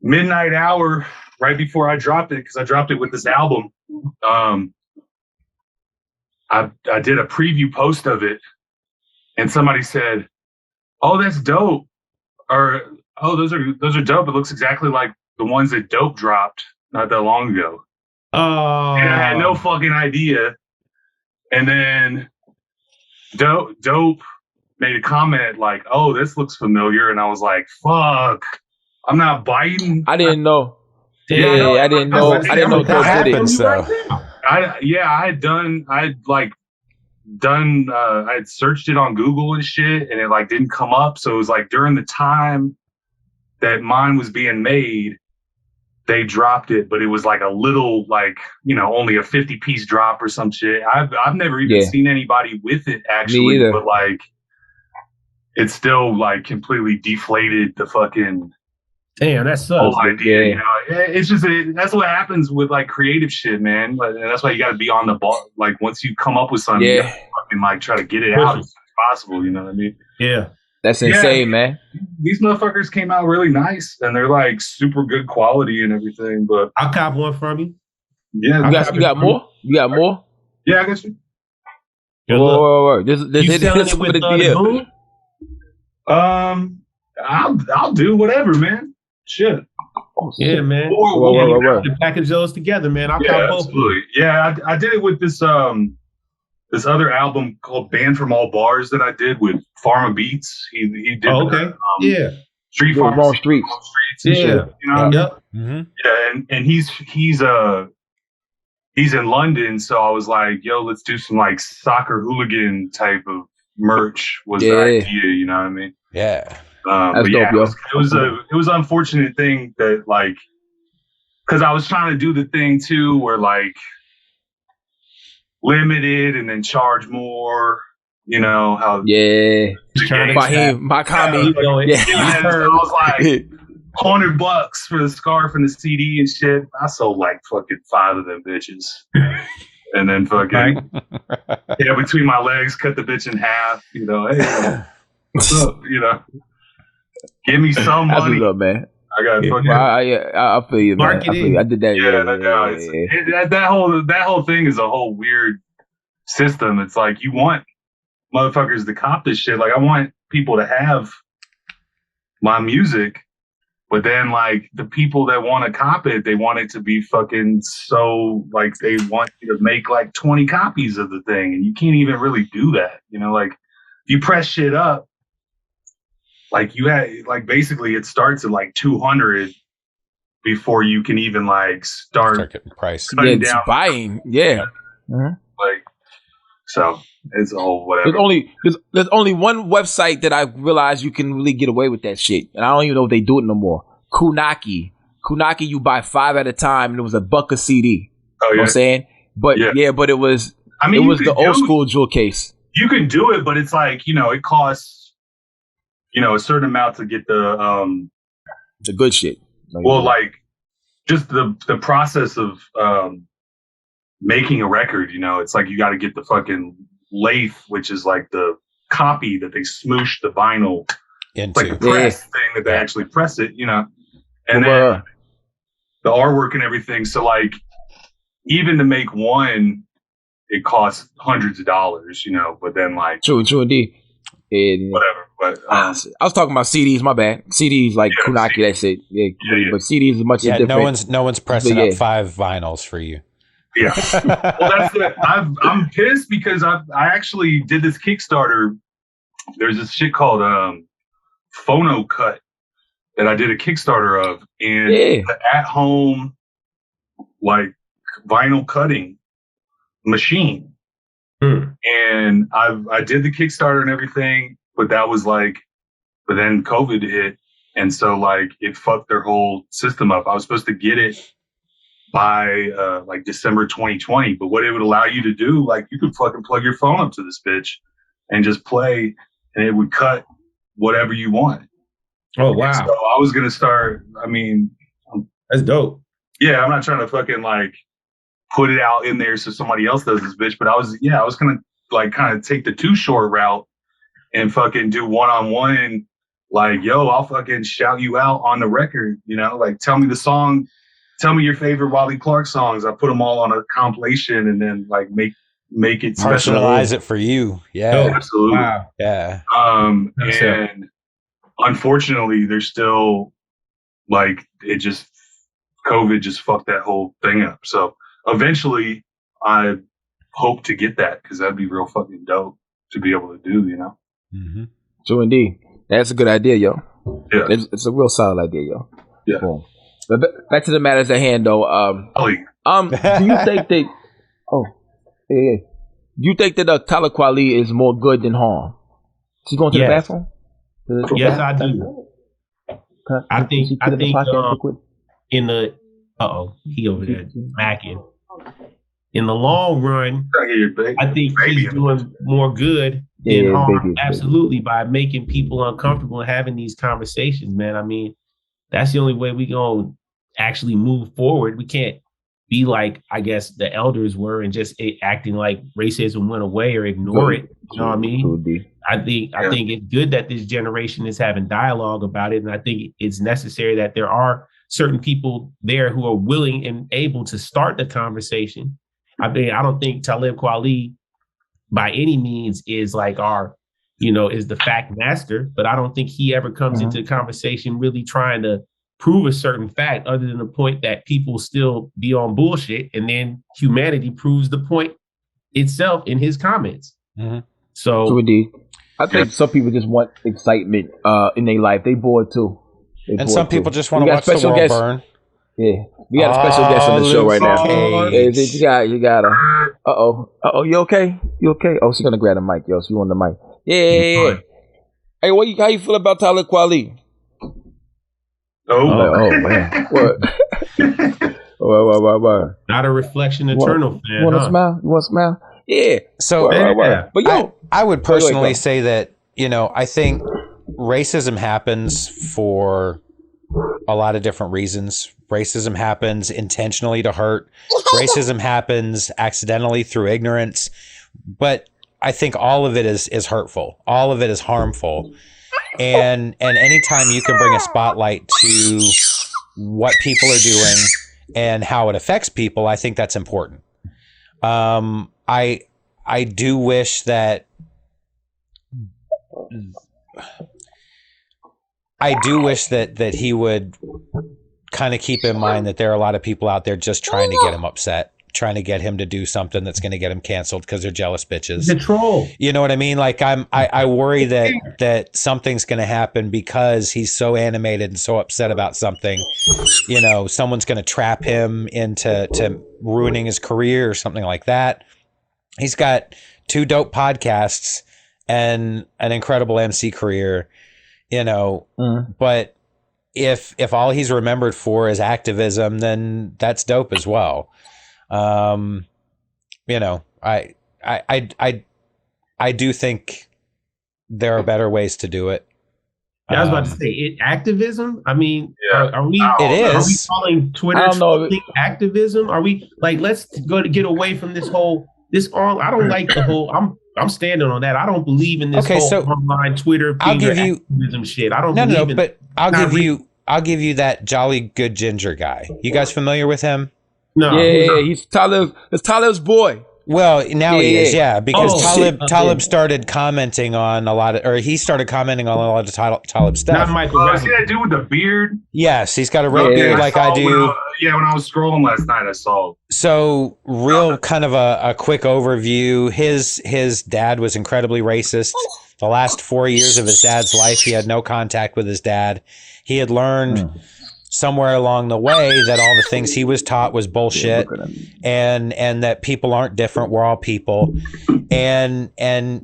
midnight hour, right before I dropped it, because I dropped it with this album. I did a preview post of it, and somebody said, "Oh, that's dope," or "Oh, those are dope. It looks exactly like the ones that Dope dropped not that long ago." Oh, and I had no fucking idea. And then Dope made a comment like, "Oh, this looks familiar," and I was like, "Fuck, I'm not biting." I didn't know. Yeah, I didn't know. I didn't know that Dope did happens, it. though. I had searched it on Google and shit, and it like didn't come up. So it was like during the time that mine was being made, they dropped it, but it was like a little, like, you know, only a 50-piece drop or some shit. I've never even seen anybody with it actually, but like it's still like completely deflated the fucking damn, that sucks. whole idea. You know, it's just that's what happens with like creative shit, man. But that's why you got to be on the ball. Like once you come up with something, you gotta fucking like try to get it out as soon as possible. You know what I mean? Yeah. That's insane, man. These motherfuckers came out really nice, and they're like super good quality and everything. But I'll cop one from you. Yeah, you got more? You got more? Yeah, I got you. Whoa. This you selling it with the I'll do whatever, man. Shit. Oh, yeah, man. Whoa. Package those together, man. I'll cop both. Absolutely. Yeah, I did it with this this other album called Banned from All Bars that I did with Pharma Beats. He did Street Farm Streets. Yeah. You know? Yep. Mm-hmm. Yeah, and he's in London, so I was like, yo, let's do some like soccer hooligan type of merch was the idea, you know what I mean? Yeah. That's dope, yo. It was an unfortunate thing that like, because I was trying to do the thing too where like limited and then charge more, you know how my comment. I was like $100 for the scarf and the CD and shit. I sold like fucking 5 of them bitches. And then fucking between my legs, cut the bitch in half, you know, hey, what's up, you know. Give me some money. That's what's up, man. I got fucking. I feel you, man. I did that. That whole thing is a whole weird system. It's like you want motherfuckers to cop this shit. Like I want people to have my music, but then like the people that want to cop it, they want it to be fucking so like they want you to make like 20 copies of the thing, and you can't even really do that. You know, like if you press shit up. Like you had, like basically it starts at like 200 before you can even like start getting price. Yeah, down. Buying. Yeah. Mm-hmm. Like, so it's all whatever. There's only one website that I realized you can really get away with that shit, and I don't even know if they do it no more. Kunaki, you buy 5 at a time, and it was $1 a CD. Oh yeah. You know what I'm saying? But but it was. I mean, it was the old school jewel case. You can do it, but it's like, you know, it costs. You know, a certain amount to get the good shit. Like just the process of making a record, you know, it's like you got to get the fucking lathe, which is like the copy that they smoosh the vinyl into. Like the press thing that they actually press it, you know, and then the artwork and everything. So like even to make one, it costs hundreds of dollars, you know, but then like true indeed. Whatever, but I was talking about CDs. My bad. CDs like Kunaki. That's it. Yeah. But CDs is much different. No one's pressing up 5 vinyls for you. Yeah. Well, that's it. I'm pissed because I actually did this Kickstarter. There's this shit called Phono Cut that I did a Kickstarter of, and the at-home like vinyl cutting machine. And I did the Kickstarter and everything, but that was like, but then COVID hit. And so like it fucked their whole system up. I was supposed to get it by like December 2020, but what it would allow you to do, like you could fucking plug your phone up to this bitch and just play and it would cut whatever you want. Oh, wow. So I was going to start, I mean. That's dope. Yeah, I'm not trying to fucking like put it out in there so somebody else does this bitch, but I was gonna like kind of take the Too Short route and fucking do one-on-one like, yo, I'll fucking shout you out on the record, you know, like tell me the song, tell me your favorite Wally Clark songs. I put them all on a compilation and then like make it special. Personalize it for you. Yeah. Oh, absolutely. Wow. Yeah. And unfortunately there's still like, COVID just fucked that whole thing up. So eventually I hope to get that because that'd be real fucking dope to be able to do, you know? Mm-hmm. True indeed. That's a good idea, yo. Yeah. It's a real solid idea, yo. Yeah. Cool. But back to the matters at hand, though. Do you think that? Oh, yeah. Do you think that Talib Kweli is more good than harm? Is he going to the bathroom? Yes, I do. I think in the he over there macking. In the long run, I think he's doing more good than harm. Absolutely, by making people uncomfortable and having these conversations, man. I mean, that's the only way we gonna actually move forward. We can't be like, I guess, the elders were and just acting like racism went away or ignore it. You know what I mean? I think it's good that this generation is having dialogue about it, and I think it's necessary that there are certain people there who are willing and able to start the conversation. I mean, I don't think Talib Kweli by any means is like is the fact master, but I don't think he ever comes into the conversation really trying to prove a certain fact other than the point that people still be on bullshit, and then humanity proves the point itself in his comments. Mm-hmm. So indeed. I think some people just want excitement in their life. They bored too. And some people just want to watch the world burn. Yeah, we got a special guest on the show right now. You got her. Uh-oh. You okay? Oh, she's gonna grab the mic, yo. She on the mic. Yeah. Hey, how you feel about Talib Kweli? Man. What? Not a reflection, eternal fan. You want to smile? Yeah. So, but I would personally say that, I think racism happens for a lot of different reasons. Racism happens intentionally to hurt. Racism happens accidentally through ignorance. But I think all of it is hurtful. All of it is harmful. And anytime you can bring a spotlight to what people are doing and how it affects people, I think that's important. I do wish that he would kind of keep in mind that there are a lot of people out there just trying to get him upset, trying to get him to do something that's going to get him canceled because they're jealous bitches. The troll. You know what I mean? Like I worry that something's going to happen because he's so animated and so upset about something. Someone's going to trap him into ruining his career or something like that. He's got 2 dope podcasts and an incredible MC career, but if all he's remembered for is activism, then that's dope as well. I do think there are better ways to do it. I was about to say activism. I mean, are we? It is. Are we calling Twitter activism? Are we let's get away from this whole I don't like the whole. I'm standing on that. I don't believe in this online Twitter activism shit. I don't. No. But I'll give you that jolly good ginger guy. You guys familiar with him? No. Yeah. He's Talib. It's Talib's boy. Well, now he is, because Talib started commenting on a lot of Talib stuff. Not Michael. See that dude with the beard? Yes, he's got a red beard like I do. When I was scrolling last night, I saw. So, real kind of a quick overview. His dad was incredibly racist. The last 4 years of his dad's life, he had no contact with his dad. He had learned somewhere along the way that all the things he was taught was bullshit, and that people aren't different. We're all people. And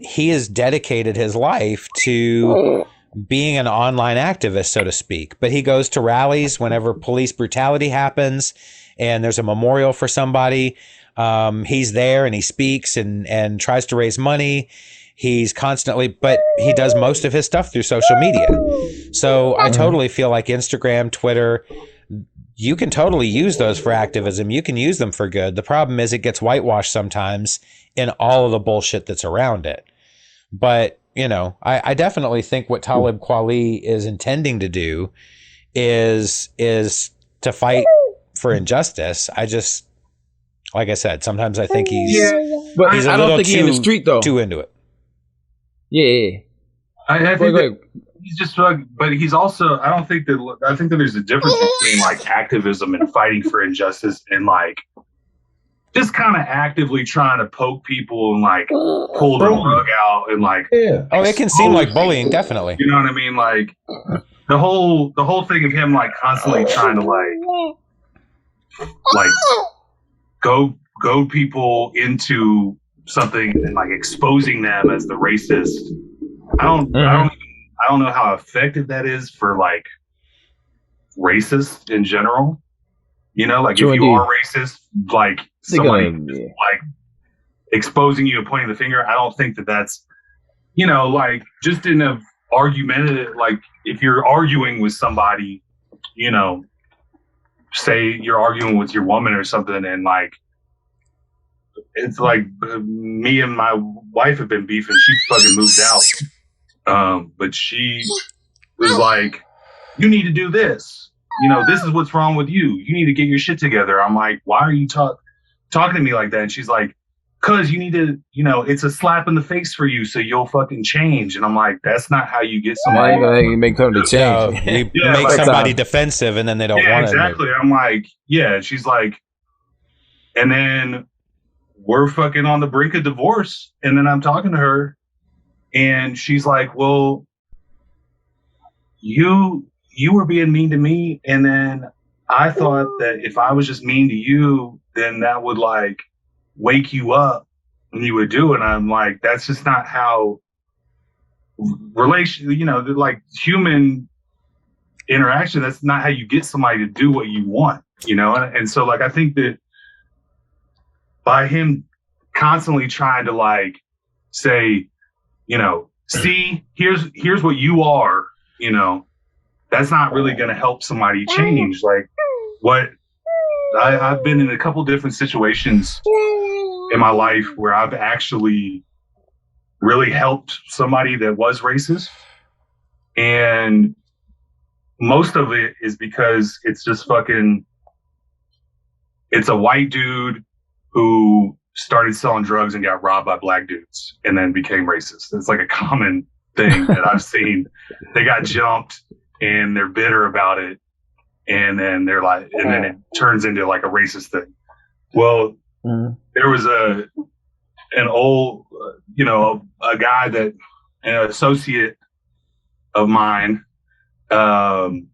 he has dedicated his life to being an online activist, so to speak. But he goes to rallies whenever police brutality happens and there's a memorial for somebody. He's there and he speaks and tries to raise money. He's but he does most of his stuff through social media. So I totally feel like Instagram, Twitter, you can totally use those for activism. You can use them for good. The problem is it gets whitewashed sometimes in all of the bullshit that's around it. But you know, I definitely think what Talib Kweli is intending to do is to fight for injustice. I just, like I said, sometimes I think he's but he's I don't think he's in the street though. Too into it. Yeah. I think that he's just, but he's also, I think that there's a difference between like activism and fighting for injustice and like just kind of actively trying to poke people and like pull the rug out and like, oh, it can seem like bullying, definitely. You know what I mean? Like the whole thing of him like constantly trying to like goad people into something and like exposing them as the racist. I don't know how effective that is for like racists in general. You know, like if you are racist, like somebody like exposing you and pointing the finger, I don't think that's, you know, like just in a argumentative, like if you're arguing with somebody, you know, say you're arguing with your woman or something, and like it's like me and my wife have been beefing. She fucking moved out, but she was like, "You need to do this. You know, this is what's wrong with you. You need to get your shit together." I'm like, "Why are you talking to me like that?" And she's like, "Cause you need to, you know, it's a slap in the face for you, so you'll fucking change." And I'm like, "That's not how you get somebody." You make somebody change. You make somebody defensive, and then they don't want it. Exactly. I'm like, yeah. She's like, and then we're fucking on the brink of divorce, and then I'm talking to her, and she's like, "Well, you were being mean to me, and then I thought that if I was just mean to you, then that would like wake you up and you would do it." And I'm like, that's just not how you know, like human interaction, that's not how you get somebody to do what you want, you know? And so like, I think that by him constantly trying to like say, you know, see, here's what you are, you know, that's not really going to help somebody change. Like what I've been in a couple different situations in my life where I've actually really helped somebody that was racist. And most of it is because it's just fucking, it's a white dude who started selling drugs and got robbed by black dudes and then became racist. It's like a common thing that I've seen. They got jumped and they're bitter about it, and then they're like, and then it turns into like a racist thing. Well, there was an old, you know, a guy that, an associate of mine, and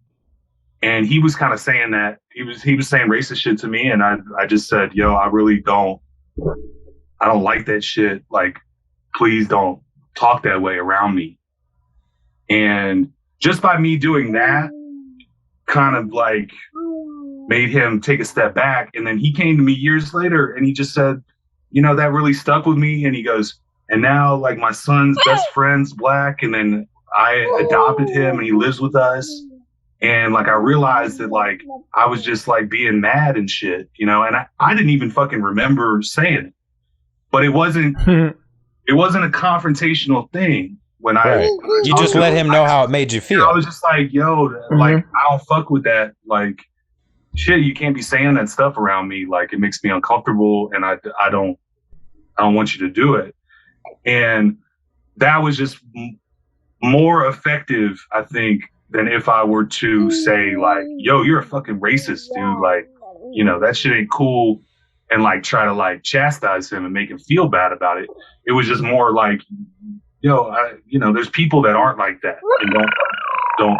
he was kind of saying that he was saying racist shit to me, and I just said, yo, I don't like that shit. Like, please don't talk that way around me. And just by me doing that kind of like made him take a step back. And then he came to me years later and he just said, you know, that really stuck with me. And he goes, and now like my son's best friend's black. And then I adopted him and he lives with us. And like, I realized that like, I was just like being mad and shit, you know, and I didn't even fucking remember saying it, but it wasn't a confrontational thing. When you just let him know how it made you feel. I was just like, yo, like, I don't fuck with that. Like, shit, you can't be saying that stuff around me. Like, it makes me uncomfortable, and I don't want you to do it. And that was just more effective, I think, than if I were to say like, yo, you're a fucking racist, dude. Like, you know, that shit ain't cool. And like, try to like chastise him and make him feel bad about it. It was just more like, you know, there's people that aren't like that and don't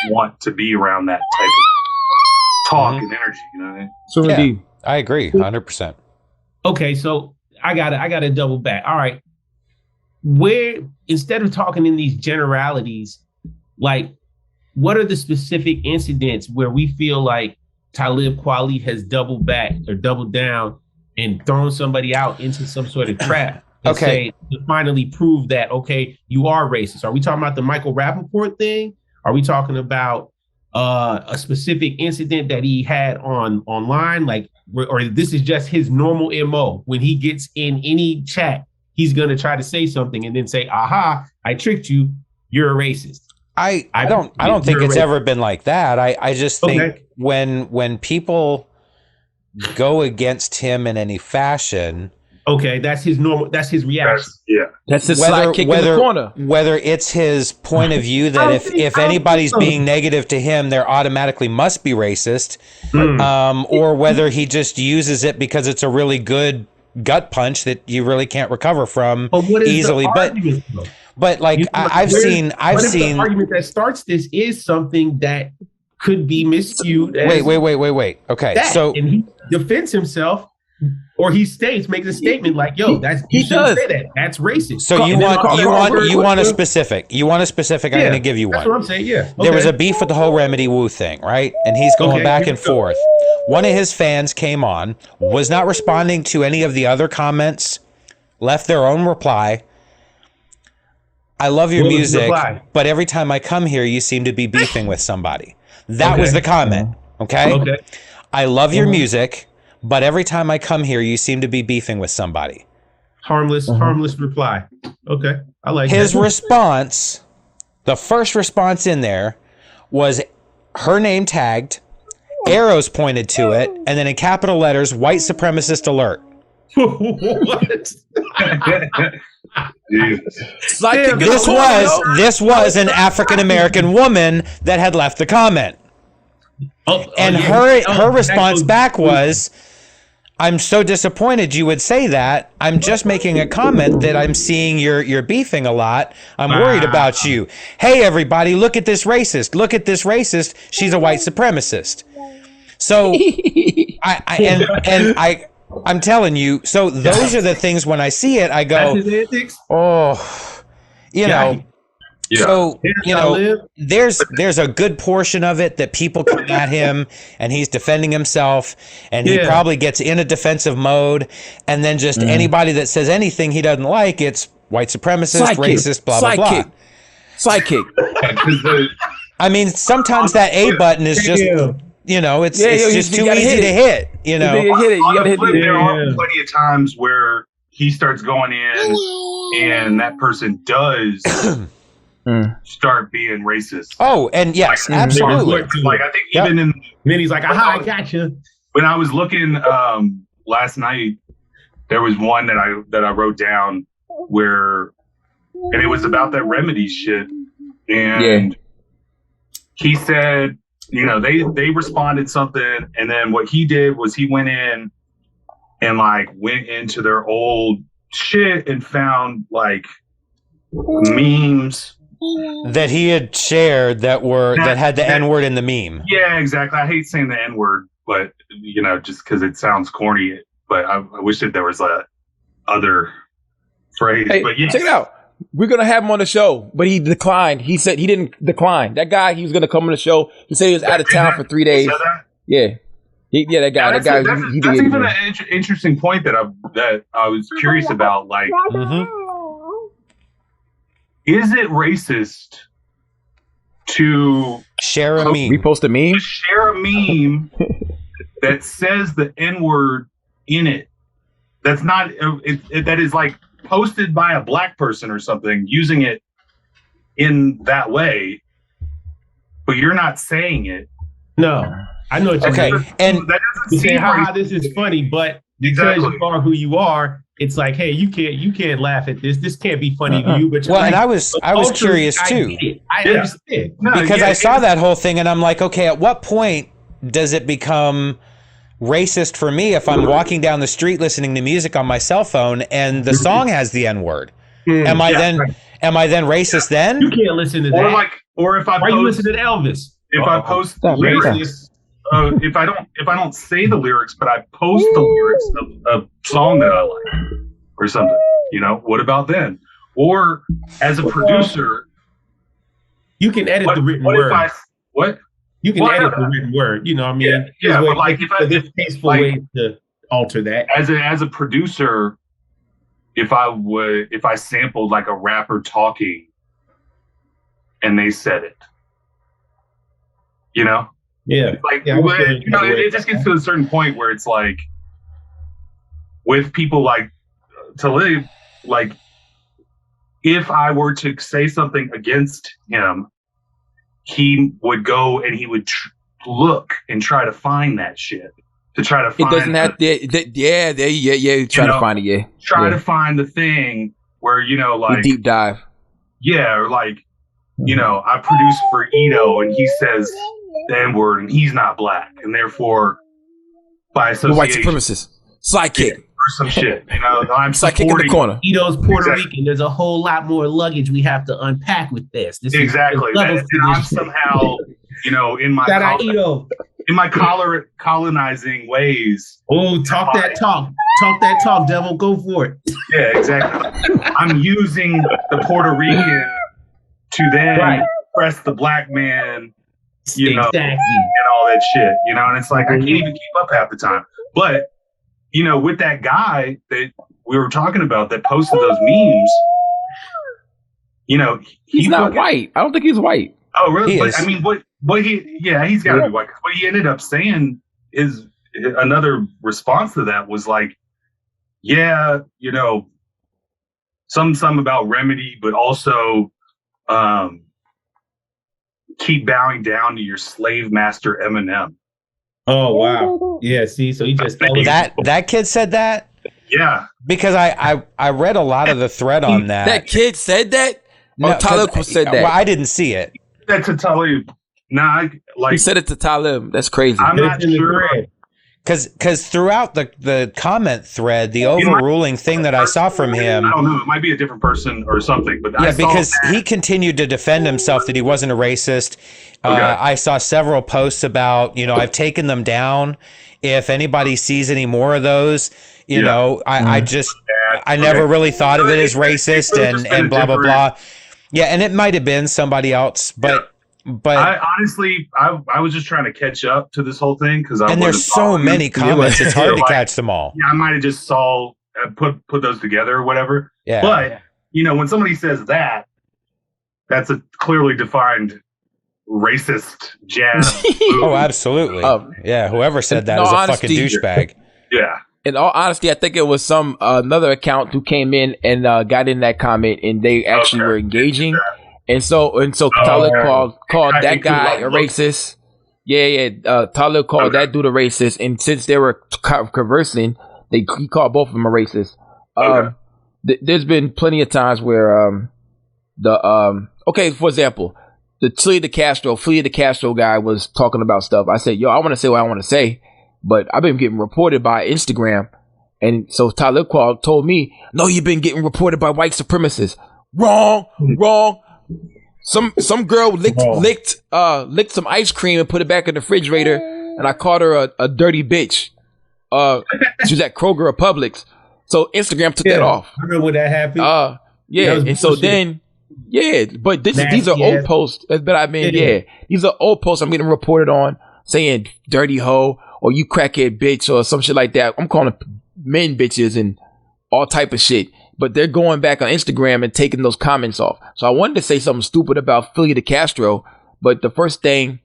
want to be around that type of talk and energy. You know what I mean? So indeed, I agree, 100%. Okay, so I gotta double back. All right, where instead of talking in these generalities, like, what are the specific incidents where we feel like Talib Kweli has doubled back or doubled down and thrown somebody out into some sort of trap? Say, to finally prove that, okay, you are racist. Are we talking about the Michael Rappaport thing? Are we talking about a specific incident that he had online? Like, or this is just his normal MO when he gets in any chat he's going to try to say something and then say, aha, I tricked you. You're a racist. I don't think it's ever been like that. I just think when people go against him in any fashion. Okay, that's his reaction. That's his sidekick in the corner. Whether it's his point of view that if anybody's being negative to him, they're automatically must be racist, or whether he just uses it because it's a really good gut punch that you really can't recover from easily. But like I've seen the argument that starts this is something that could be misviewed. Wait. Okay, and he defends himself. Or he makes a statement like, "Yo, you shouldn't say that. That's racist." So you want a specific. You want a specific. I'm going to give you one. That's what I'm saying. Yeah. Okay. There was a beef with the whole Remedy Wu thing, right? And he's going back and forth. One of his fans came on, was not responding to any of the other comments, left their own reply. I love your music, but every time I come here, you seem to be beefing with somebody. That was the comment. Okay. I love your music. But every time I come here, you seem to be beefing with somebody. Harmless reply. Okay, I like his response. The first response in there was her name tagged, arrows pointed to it, and then in capital letters, white supremacist alert. What? This was an African American woman that had left the comment. Her response back was, I'm so disappointed you would say that. I'm just making a comment that I'm seeing you're beefing a lot. I'm worried about you. Hey, everybody, look at this racist. Look at this racist. She's a white supremacist. So I'm telling you, so those are the things when I see it, I go, oh, you know. Yeah. So, you know, there's a good portion of it that people come at him and he's defending himself and he probably gets in a defensive mode. And then just anybody that says anything he doesn't like, it's white supremacist, racist, blah, blah, blah. Sidekick. I mean, sometimes that A button is just, you know, it's just too easy to hit, you know. There are plenty of times where he starts going in and that person does start being racist. Oh, and yes, absolutely. Like I think even in then he's like, aha, I got you. When I was looking last night, there was one that I wrote down where, and it was about that Remedy shit, and he said, you know, they responded something, and then what he did was he went in and like went into their old shit and found like memes that he had shared that had the N-word in the meme. Yeah, exactly. I hate saying the N-word, but you know, just because it sounds corny. But I wish that there was a other phrase. Hey, but yes. Check it out. We're gonna have him on the show, but he declined. He said he didn't decline. That guy, he was gonna come on the show. He said he was out of town for 3 days. Yeah. That guy. That's even an interesting point that I was curious about. Like, is it racist to share a meme? Repost a meme? To share a meme that says the N-word in it. That's not that is like posted by a black person or something using it in that way, but you're not saying it. No, I know what you're saying. And that doesn't seem how this is funny, but because you are who you are, it's like, hey, you can't laugh at this. This can't be funny to you. But well, and I was curious too. I understand because I saw that whole thing, and I'm like, okay, at what point does it become racist for me if I'm walking down the street listening to music on my cell phone and the song has the N-word? Am I then racist then? You can't listen to that. Or if I Why you listen to Elvis? If I post lyrics, if I don't say the lyrics, but I post the lyrics of a song that I like or something, you know, what about then? Or as a producer, you can edit the written word. You can edit the written word. You know what I mean? Yeah, but like there's tasteful ways to alter that. As a producer, if I sampled like a rapper talking and they said it, you know? Yeah. Like, you know, it just gets to a certain point where it's like, with people like Talib, like, if I were to say something against him, he would go and he would look and try to find that shit. To try to find it doesn't have try to find it, to find the thing where, like, deep dive. Yeah, or like, I produce for Ito and he says the N-word and he's not black, and therefore by association, white supremacist sidekick or some shit. I'm sidekick in the corner. Ito's Puerto Rican. There's a whole lot more luggage we have to unpack with this. Exactly. And I'm somehow, in my colonizing ways. Oh, talk that talk, devil. Go for it. Yeah, exactly. I'm using the Puerto Rican to then press the black man, and all that shit, and it's like, I can't even keep up half the time. But, with that guy that we were talking about that posted those memes, he's not white. I don't think he's white. Oh, really? But, I mean, he's got to be white. What he ended up saying is another response to that was like, some about remedy, but also keep bowing down to your slave master Eminem. Oh wow! Yeah, see, so he just that kid said that. Yeah, because I read a lot of the thread on that. That kid said that. No, Talib said that. Well, I didn't see it. That's a Talib. Nah, he said it to Talib. That's crazy. I'm not sure. Because throughout the comment thread, the overruling thing that I saw from him, I don't know, it might be a different person or something, but because he continued to defend himself that he wasn't a racist. Okay. I saw several posts about, I've taken them down. If anybody sees any more of those, I never really thought of it as racist and blah blah blah. Yeah, and it might have been somebody else, but. But I honestly, I was just trying to catch up to this whole thing because there's so many comments, it's hard to catch them all. Yeah, I might have just put those together or whatever. Yeah. But when somebody says that's a clearly defined racist jab. Oh, absolutely. Yeah, whoever said that is a fucking douchebag. Yeah. In all honesty, I think it was some another account who came in and got in that comment, and they actually were engaging. And so Talib called that guy a racist. Talib called that dude a racist, and since they were conversing, he called both of them a racist. There's been plenty of times where for example, the Flea de Castro guy was talking about stuff. I said, I want to say what I want to say, but I've been getting reported by Instagram, and so Talib told me, no, you've been getting reported by white supremacists. Wrong. Some girl licked some ice cream and put it back in the refrigerator, and I called her a dirty bitch. She was at Kroger or Publix, so Instagram took that off. I remember when that happened. And so then, but these are old posts. But I mean, these are old posts I'm getting reported on saying dirty hoe or you crackhead bitch or some shit like that. I'm calling men bitches and all type of shit. But they're going back on Instagram and taking those comments off. So I wanted to say something stupid about Flea de Castro, but the first thing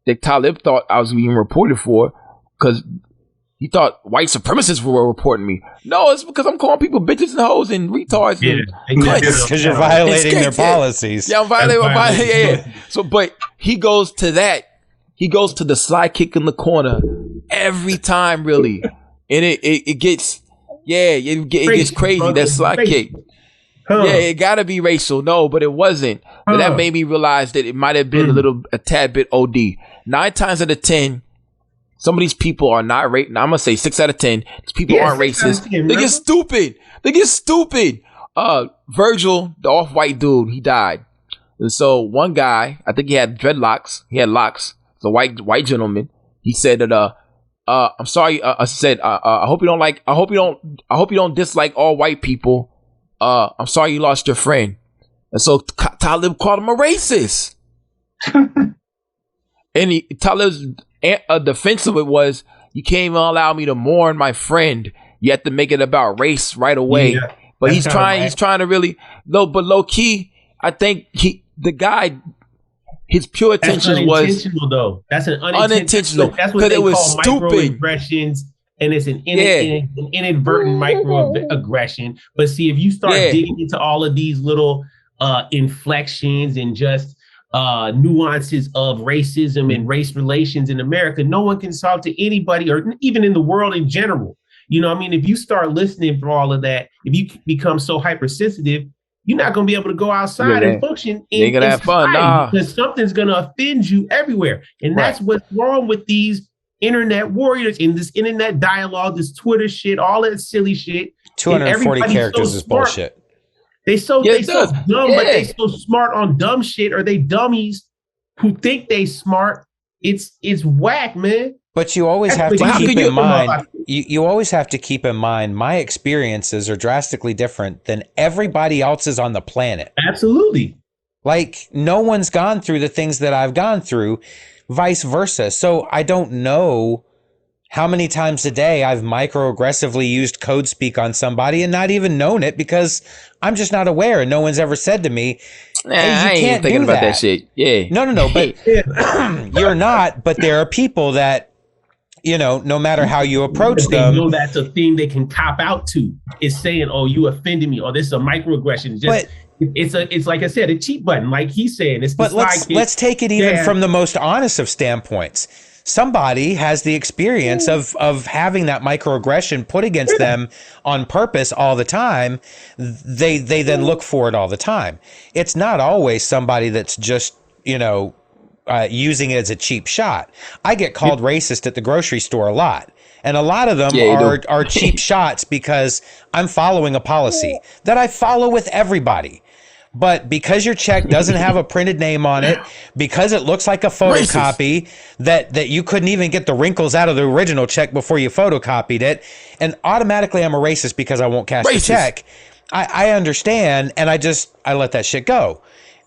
that Talib thought I was being reported for, because he thought white supremacists were reporting me. No, it's because I'm calling people bitches and hoes and retards. Because you're violating their policies. Yeah, I'm violating. So, but he goes to that. He goes to the slide kick in the corner every time, really, and it gets. Yeah, it gets crazy. That slide kick. Yeah, it gotta be racial. No, but it wasn't. But that made me realize that it might have been a tad bit OD. 9 times out of 10, some of these people are not racist. Now I'm gonna say 6 out of 10. These people aren't racist. They get stupid. Virgil, the off-white dude, he died. And so one guy, I think he had dreadlocks. He had locks. It's a white gentleman. He said that I'm sorry. I said, I hope you don't dislike all white people. I'm sorry you lost your friend. And so Talib called him a racist. And Talib's defense of it was, you can't even allow me to mourn my friend. You have to make it about race right away. Yeah, but he's trying to really, but low key, I think the guy, his pure intention was though. That's an unintentional. That's what they it was call stupid. microaggressions and it's an inadvertent microaggression. But see, if you start digging into all of these little inflections and just nuances of racism and race relations in America, no one can talk to anybody, or even in the world in general. You know what I mean? If you start listening for all of that, if you become so hypersensitive, you're not going to be able to go outside and function in have fun, because something's going to offend you everywhere. And that's what's wrong with these internet warriors in this internet dialogue, this Twitter shit, all that silly shit. 240 characters is bullshit. They so dumb, but they so smart on dumb shit, or they dummies who think they smart. It's whack, man. But you always have to keep in mind. You always have to keep in mind my experiences are drastically different than everybody else's on the planet. Absolutely. Like no one's gone through the things that I've gone through, vice versa. So I don't know how many times a day I've microaggressively used code speak on somebody and not even known it because I'm just not aware and no one's ever said to me, hey, I ain't even thinking about that shit. Yeah. No, but you're not, but there are people that, you know, no matter how you approach them. They know that's a thing they can cop out to, is saying, oh, you offended me, or this is a microaggression. It's like I said, a cheat button, like he's saying. But let's take it even from the most honest of standpoints. Somebody has the experience of having that microaggression put against them on purpose all the time. They then look for it all the time. It's not always somebody that's just, you know, using it as a cheap shot. I get called racist at the grocery store a lot. And a lot of them are cheap shots because I'm following a policy that I follow with everybody. But because your check doesn't have a printed name on it, because it looks like a photocopy that you couldn't even get the wrinkles out of the original check before you photocopied it, and automatically I'm a racist because I won't cash the check. I understand, and I let that shit go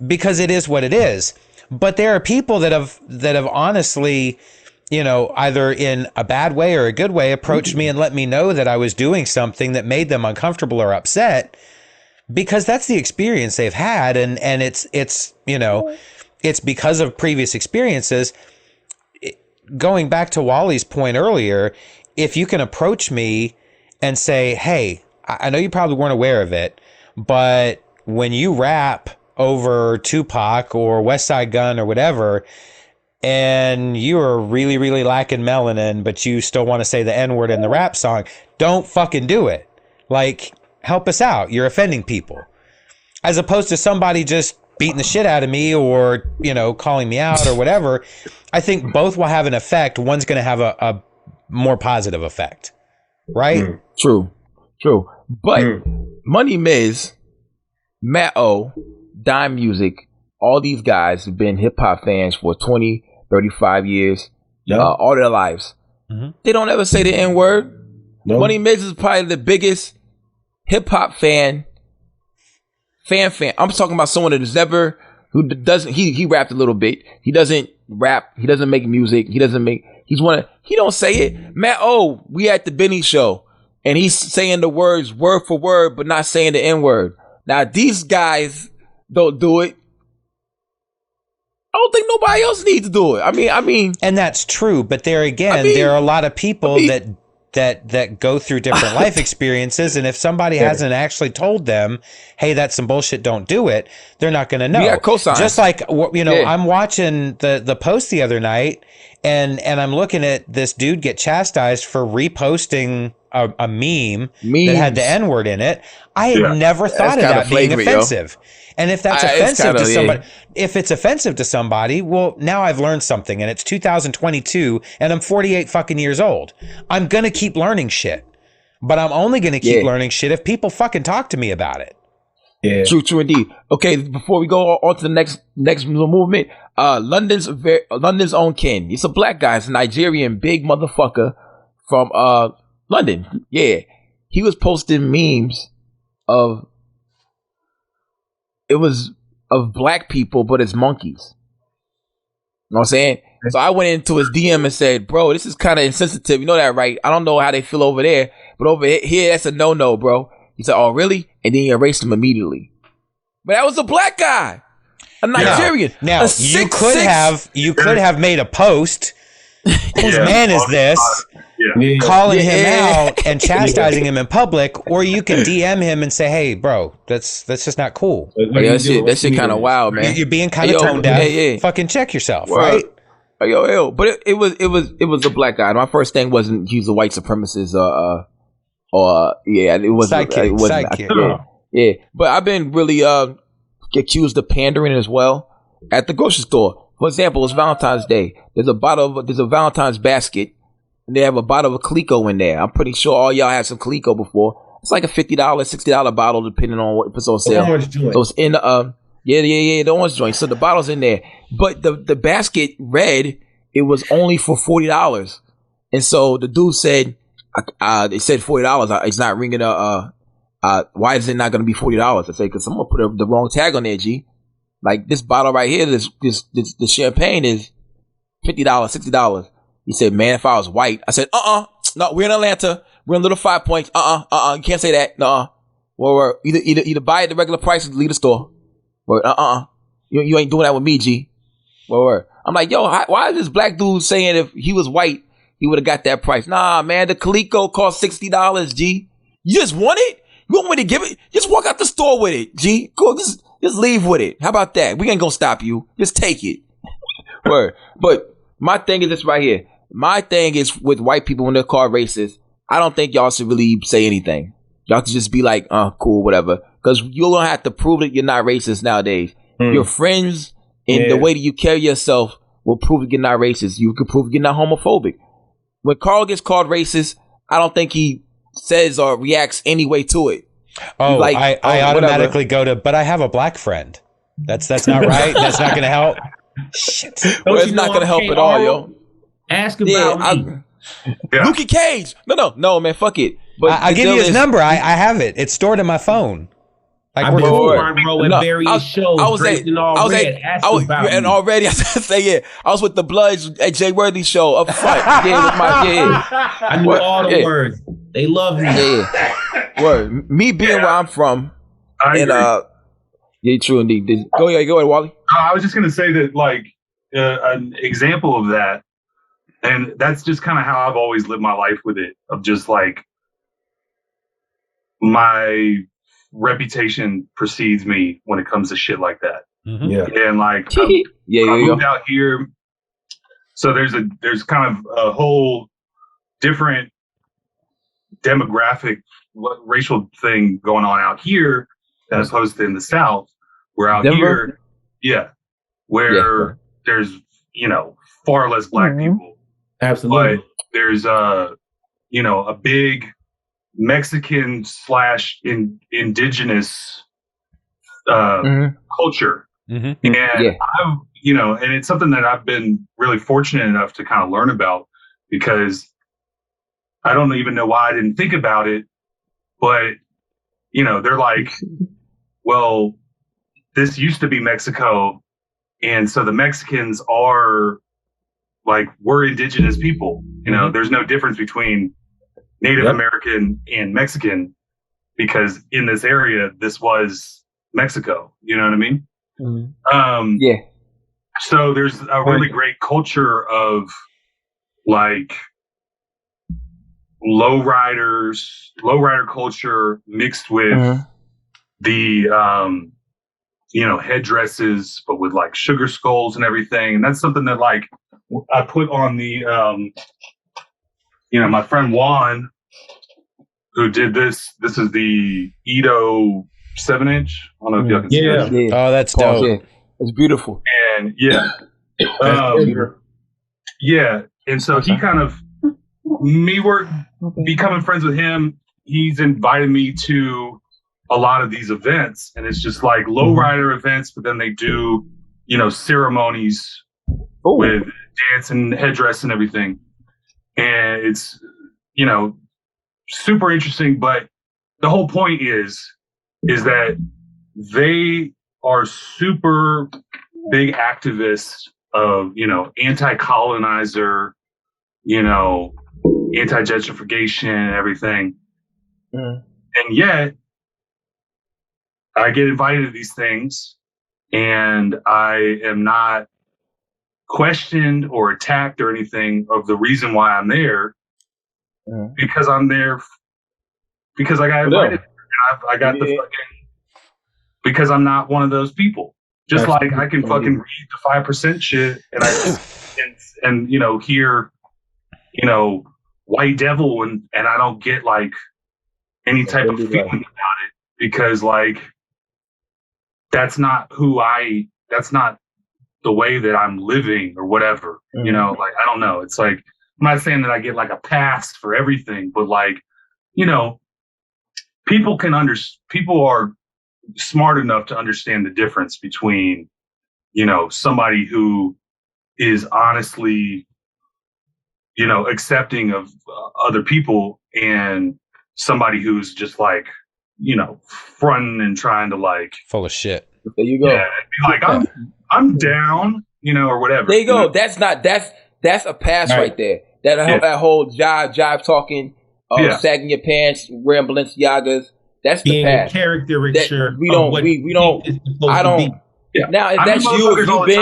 because it is what it is. But there are people that have honestly, you know, either in a bad way or a good way approached me and let me know that I was doing something that made them uncomfortable or upset. Because that's the experience they've had, and it's you know, it's because of previous experiences. Going back to Wally's point earlier, if you can approach me and say, hey, I know you probably weren't aware of it, but when you rap over Tupac or West Side Gun or whatever, and you are really, really lacking melanin, but you still want to say the N-word in the rap song, don't fucking do it. Like, help us out. You're offending people. As opposed to somebody just beating the shit out of me or, you know, calling me out or whatever. I think both will have an effect. One's going to have a more positive effect. Right? True. But Money Miz, Matt O, Dime Music, all these guys have been hip hop fans for 20, 35 years, all their lives. They don't ever say the N-word. No. Money Miz is probably the biggest hip hop fan. I'm talking about someone that has never, who doesn't, he rapped a little bit. He doesn't rap. He doesn't make music. He don't say it. Matt O, we at the Benny show and he's saying the words word for word, but not saying the N-word. Now these guys don't do it. I don't think nobody else needs to do it. I mean, and that's true. But there again, there are a lot of people that go through different life experiences, and if somebody hasn't actually told them, hey, that's some bullshit, don't do it, they're not going to know. Yeah, cosign. Just like, you know, I'm watching the post the other night, and I'm looking at this dude get chastised for reposting a meme that had the N-word in it. I had never thought of that being offensive. And if that's offensive to somebody, if it's offensive to somebody, well, now I've learned something, and it's 2022, and I'm 48 fucking years old. I'm gonna keep learning shit, but I'm only gonna keep learning shit if people fucking talk to me about it. Yeah, true indeed. Okay, before we go on to the next movement, London's own Ken. He's a black guy. He's a Nigerian big motherfucker from London. Yeah, he was posting memes of. It was of black people, but it's monkeys. You know what I'm saying? So I went into his DM and said, bro, this is kind of insensitive. You know that, right? I don't know how they feel over there, but over here, that's a no-no, bro. He said, oh, really? And then he erased him immediately. But that was a black guy. A Nigerian. Now, you could have made a post. Whose man is this? calling him out and chastising him in public, or you can DM him and say, "Hey, bro, that's just not cool." That shit kind of wild, man. You're being kind of tone deaf. Fucking check yourself, right? But it was a black guy. My first thing wasn't he's a white supremacist it wasn't. Yeah. But I've been really accused of pandering as well at the grocery store. For example, it's Valentine's Day. There's a Valentine's basket, and they have a bottle of Clico in there. I'm pretty sure all y'all had some Clico before. It's like a $50, $60 bottle, depending on what it's on sale. So it's in the the orange joint. So the bottle's in there, but the basket read it was only for $40, and so the dude said, they said $40. It's not ringing why is it not going to be $40? I say because someone put the wrong tag on there, G. Like this bottle right here, this the champagne is $50, $60. He said, man, if I was white, I said, no, we're in Atlanta, we're in Little 5 Points, you can't say that, Well, either buy it at the regular price or leave the store. Well, you ain't doing that with me, G. Well, I'm like, yo, why is this black dude saying if he was white, he would have got that price? Nah, man, the Coleco cost $60, G. You just want it? You want me to give it? Just walk out the store with it, G. Cool, just leave with it. How about that? We ain't gonna stop you. Just take it. Word. But my thing is this right here. My thing is with white people when they're called racist, I don't think y'all should really say anything. Y'all can just be like, cool, whatever. Because you're gonna have to prove that you're not racist nowadays. Your friends and the way that you carry yourself will prove that you're not racist. You can prove you're not homophobic. When Carl gets called racist, I don't think he says or reacts any way to it. Oh, like, I automatically go to, but I have a black friend. That's not right. That's not going to help. Shit. Well, it's not going to help at all, yo. Ask about me. Lukey Cage. No, man, fuck it. But I give you his number. I have it. It's stored in my phone. Like I've been front row at various shows. I was and already I say I was with the Bloods at Jay Worthy show up front. I knew all the words. They love me. Word. Me being where I'm from, true indeed. Go ahead, Wally. I was just gonna say that, like, an example of that, and that's just kind of how I've always lived my life with it. Of just like my reputation precedes me when it comes to shit like that. And like I moved out here, so there's kind of a whole different demographic racial thing going on out here as opposed to in the South. Where out Denver? Here there's far less black people. Absolutely. But there's a big Mexican / indigenous culture. And I've, and it's something that I've been really fortunate enough to kind of learn about, because I don't even know why I didn't think about it, but they're like, well, this used to be Mexico, and so the Mexicans are like, we're indigenous people. There's no difference between Native American and Mexican, because in this area, this was Mexico. You know what I mean? So there's a really great culture of like lowrider culture mixed with the headdresses, but with like sugar skulls and everything. And that's something that like I put on the my friend Juan, who did this. This is the Edo 7-inch. I don't know if y'all can see that. Oh, that's dope. Yeah. It's beautiful. And and so he kind of, becoming friends with him, he's invited me to a lot of these events, and it's just like lowrider events, but then they do, ceremonies with dance and headdress and everything. And it's, super interesting. But the whole point is that they are super big activists of, anti-colonizer, anti-gentrification and everything. And yet I get invited to these things and I am not questioned or attacked or anything of the reason why I'm there. because I'm there, because I got invited. I got the fucking, because I'm not one of those people. Just like I can fucking read the 5% shit and and hear, White Devil and I don't get like any type of feeling about it because like that's not that's not the way that I'm living or whatever. Like I don't know. It's like I'm not saying that I get like a pass for everything, but like, people are smart enough to understand the difference between, somebody who is honestly, accepting of other people and somebody who's just like, fronting and trying to like full of shit. There you go. Yeah, like I'm down, or whatever. There you go. That's a pass right there. That whole jive talking, sagging your pants, wearing Balenciagas. That's the pass. Caricature. We don't. I don't. Yeah. Now, if that's you, if you've been,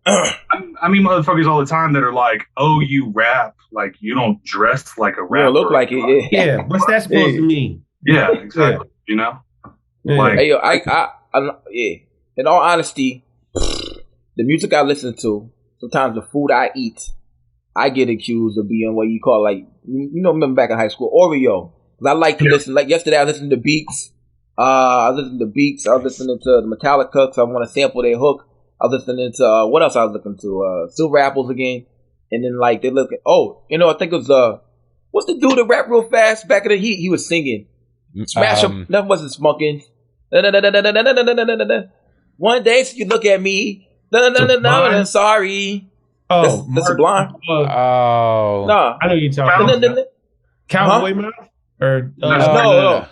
I mean, motherfuckers all the time that are like, "Oh, you rap like you don't dress like a rapper." Look like it. Yeah. What's that supposed to mean? Yeah, exactly. Yeah. Like, hey, yo, I, in all honesty, the music I listen to, sometimes the food I eat, I get accused of being what you call like, remember back in high school, Oreo. Cause I like to listen. Like yesterday, I listened to Beats. I was listening to Beats. I was listening to the Metallica because I want to sample their hook. I was listening to what else I was looking to? Silver Apples again. And then like they look at I think it was what's the dude that rap real fast back in the he was singing. Smash him. That wasn't Smoking. One day so you look at me. No, sorry. Oh, that's Sublime. Oh, no, I know you're talking about Cowboy Mouth or no.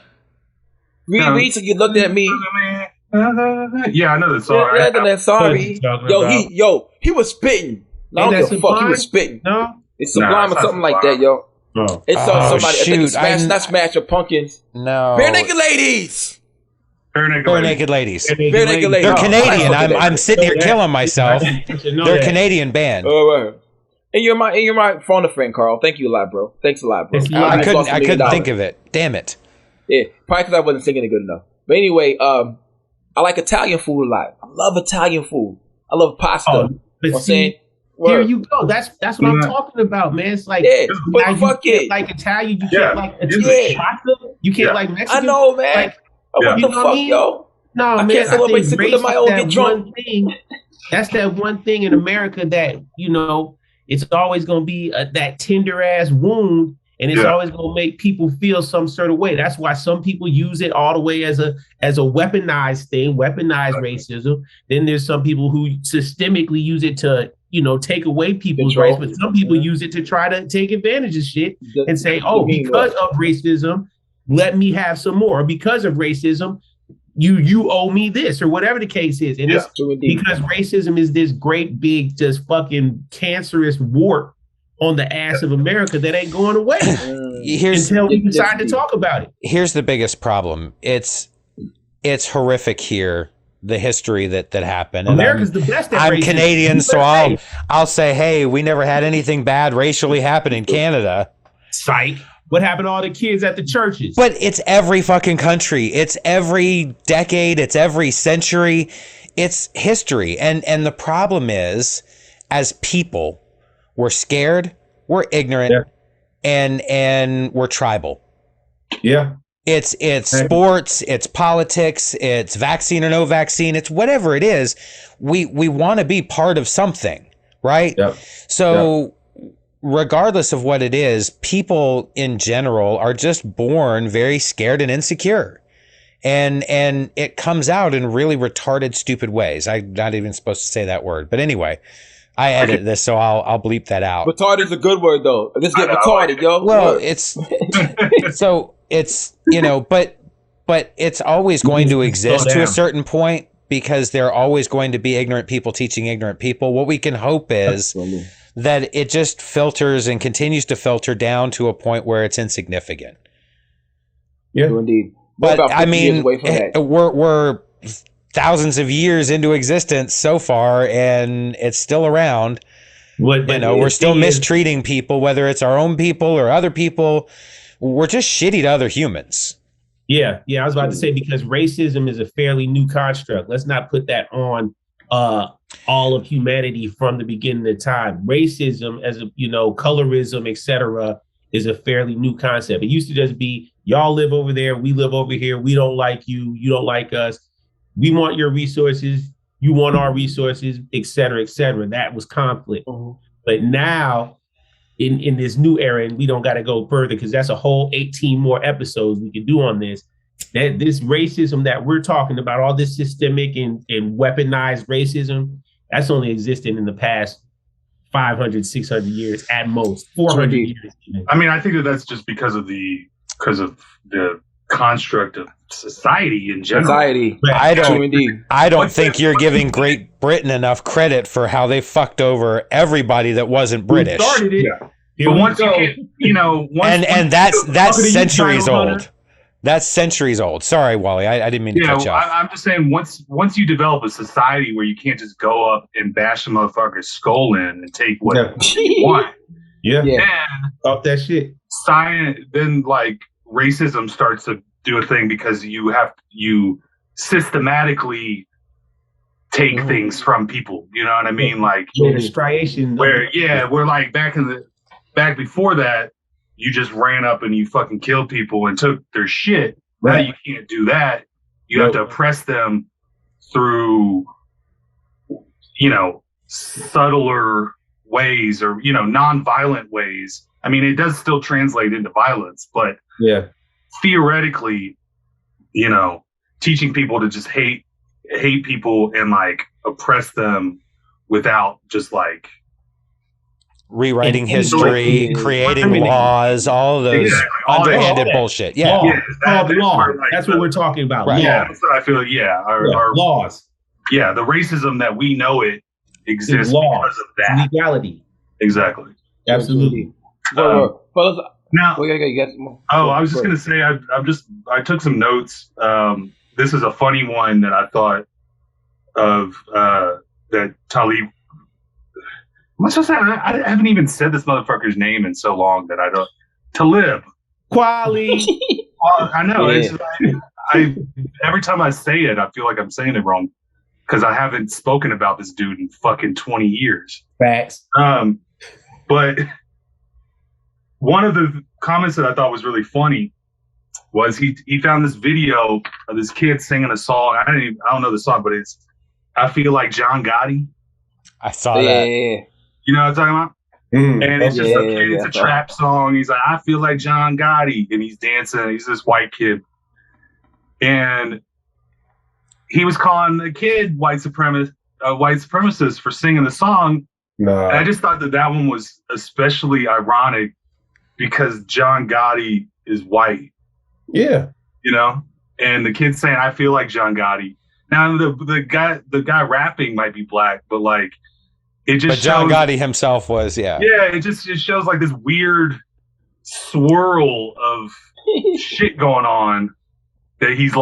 Read so you looked at me. Yeah, I know that song. Sorry. He was spitting. I don't give a fuck. He was spitting. No, it's Sublime or something like that, yo. No. It's somebody. Shoot. I think it's Smash or Pumpkins. No. Bare Naked Ladies. Bare Naked Ladies. Bare Naked Ladies. They're Canadian. I'm sitting here killing myself. They're a Canadian band. And you're my phone a friend, Carl. Thank you a lot, bro. Thanks a lot, bro. I couldn't think of it. Damn it. Yeah, probably because I wasn't singing it good enough. But anyway, I like Italian food a lot. I love Italian food. I love pasta. But see, here you go. That's what I'm talking about, man. It's like, but fuck it. Like Italian, you can't like Italian pasta. You can't like Mexican. I know, man. Like, what the fuck, yo? No, I can't celebrate Cinco de Mayo and get drunk. That's that one thing in America that, it's always going to be that tender ass wound. And it's always going to make people feel some sort of way. That's why some people use it all the way as a weaponized thing, weaponized racism. Then there's some people who systemically use it to, take away people's rights. But some people use it to try to take advantage of shit and say, oh, because of racism, let me have some more. Or because of racism, you owe me this, or whatever the case is. And it's because racism is this great big, just fucking cancerous wart on the ass of America that ain't going away until we decide to talk about it. Here's the biggest problem. It's horrific here, the history that happened. And America's the best at I'm racism. Canadian, so I'll say, hey, we never had anything bad racially happen in Canada. Psych. What happened to all the kids at the churches? But it's every fucking country. It's every decade. It's every century. It's history. And the problem is, as people, we're scared, we're ignorant, and we're tribal. Yeah. It's sports, it's politics, it's vaccine or no vaccine, it's whatever it is. We want to be part of something, right? Yep. So regardless of what it is, people in general are just born very scared and insecure. And it comes out in really retarded, stupid ways. I'm not even supposed to say that word. But anyway, I edit this, so I'll bleep that out. Retarded is a good word, though. Let's get retarded, yo. Well, it's so it's but it's always going to exist to a certain point because there are always going to be ignorant people teaching ignorant people. What we can hope is that it just filters and continues to filter down to a point where it's insignificant. Yeah, indeed. But I mean, we're thousands of years into existence so far, and it's still around. We're still mistreating people, whether it's our own people or other people. We're just shitty to other humans. Yeah. I was about to say, because racism is a fairly new construct. Let's not put that on all of humanity from the beginning of time. Racism, as colorism, etc., is a fairly new concept. It used to just be, y'all live over there, we live over here. We don't like you, you don't like us. We want your resources, you want our resources, etc., etc. That was conflict. Mm-hmm. But now, in this new era, and we don't got to go further because that's a whole 18 more episodes we could do on this. That this racism that we're talking about, all this systemic and weaponized racism, that's only existed in the past 500, 600 years at most, 400 years. I mean, I think that's just because of the construct of society in general. Society. I don't think you're giving Great Britain enough credit for how they fucked over everybody that wasn't British. We started it. Yeah. But once that's centuries old. That's centuries old. Sorry, Wally. I didn't mean to cut you off. I'm just saying, once you develop a society where you can't just go up and bash a motherfucker's skull in and take what you want. Yeah. Then off that shit. Then racism starts to do a thing because you systematically take things from people. You know what I mean? Like striation. We're like back before that. You just ran up and you fucking killed people and took their shit. Right. Now you can't do that. You have to oppress them through, subtler ways or, non-violent ways. I mean, it does still translate into violence, but theoretically, teaching people to just hate people and oppress them without just rewriting history, creating laws, all of those underhanded bullshit. Yeah. That's what we're talking about. Right. Yeah, that's what I feel. Yeah. Our laws. Yeah. The racism that we know it exists because of that. Legality. Exactly. Absolutely. Now, I was just going to say, I took some notes. This is a funny one that I thought of, that Talib. Am I supposed to say, I haven't even said this motherfucker's name in so long that I don't. Talib Kweli. I know. Yeah. It's every time I say it, I feel like I'm saying it wrong because I haven't spoken about this dude in fucking 20 years. Facts. But one of the comments that I thought was really funny was he found this video of this kid singing a song. I don't know the song, but it's "I Feel Like John Gotti." I saw that. You know what I'm talking about? And it's just it's a trap song. He's like, "I feel like John Gotti," and he's dancing. He's this white kid, and he was calling the kid white supremacist for singing the song. No, and I just thought that one was especially ironic because John Gotti is white. Yeah, and the kid saying, "I feel like John Gotti." Now the guy rapping might be black, but it just. But John Gotti himself was, Yeah, it just shows this weird swirl of shit going on that he's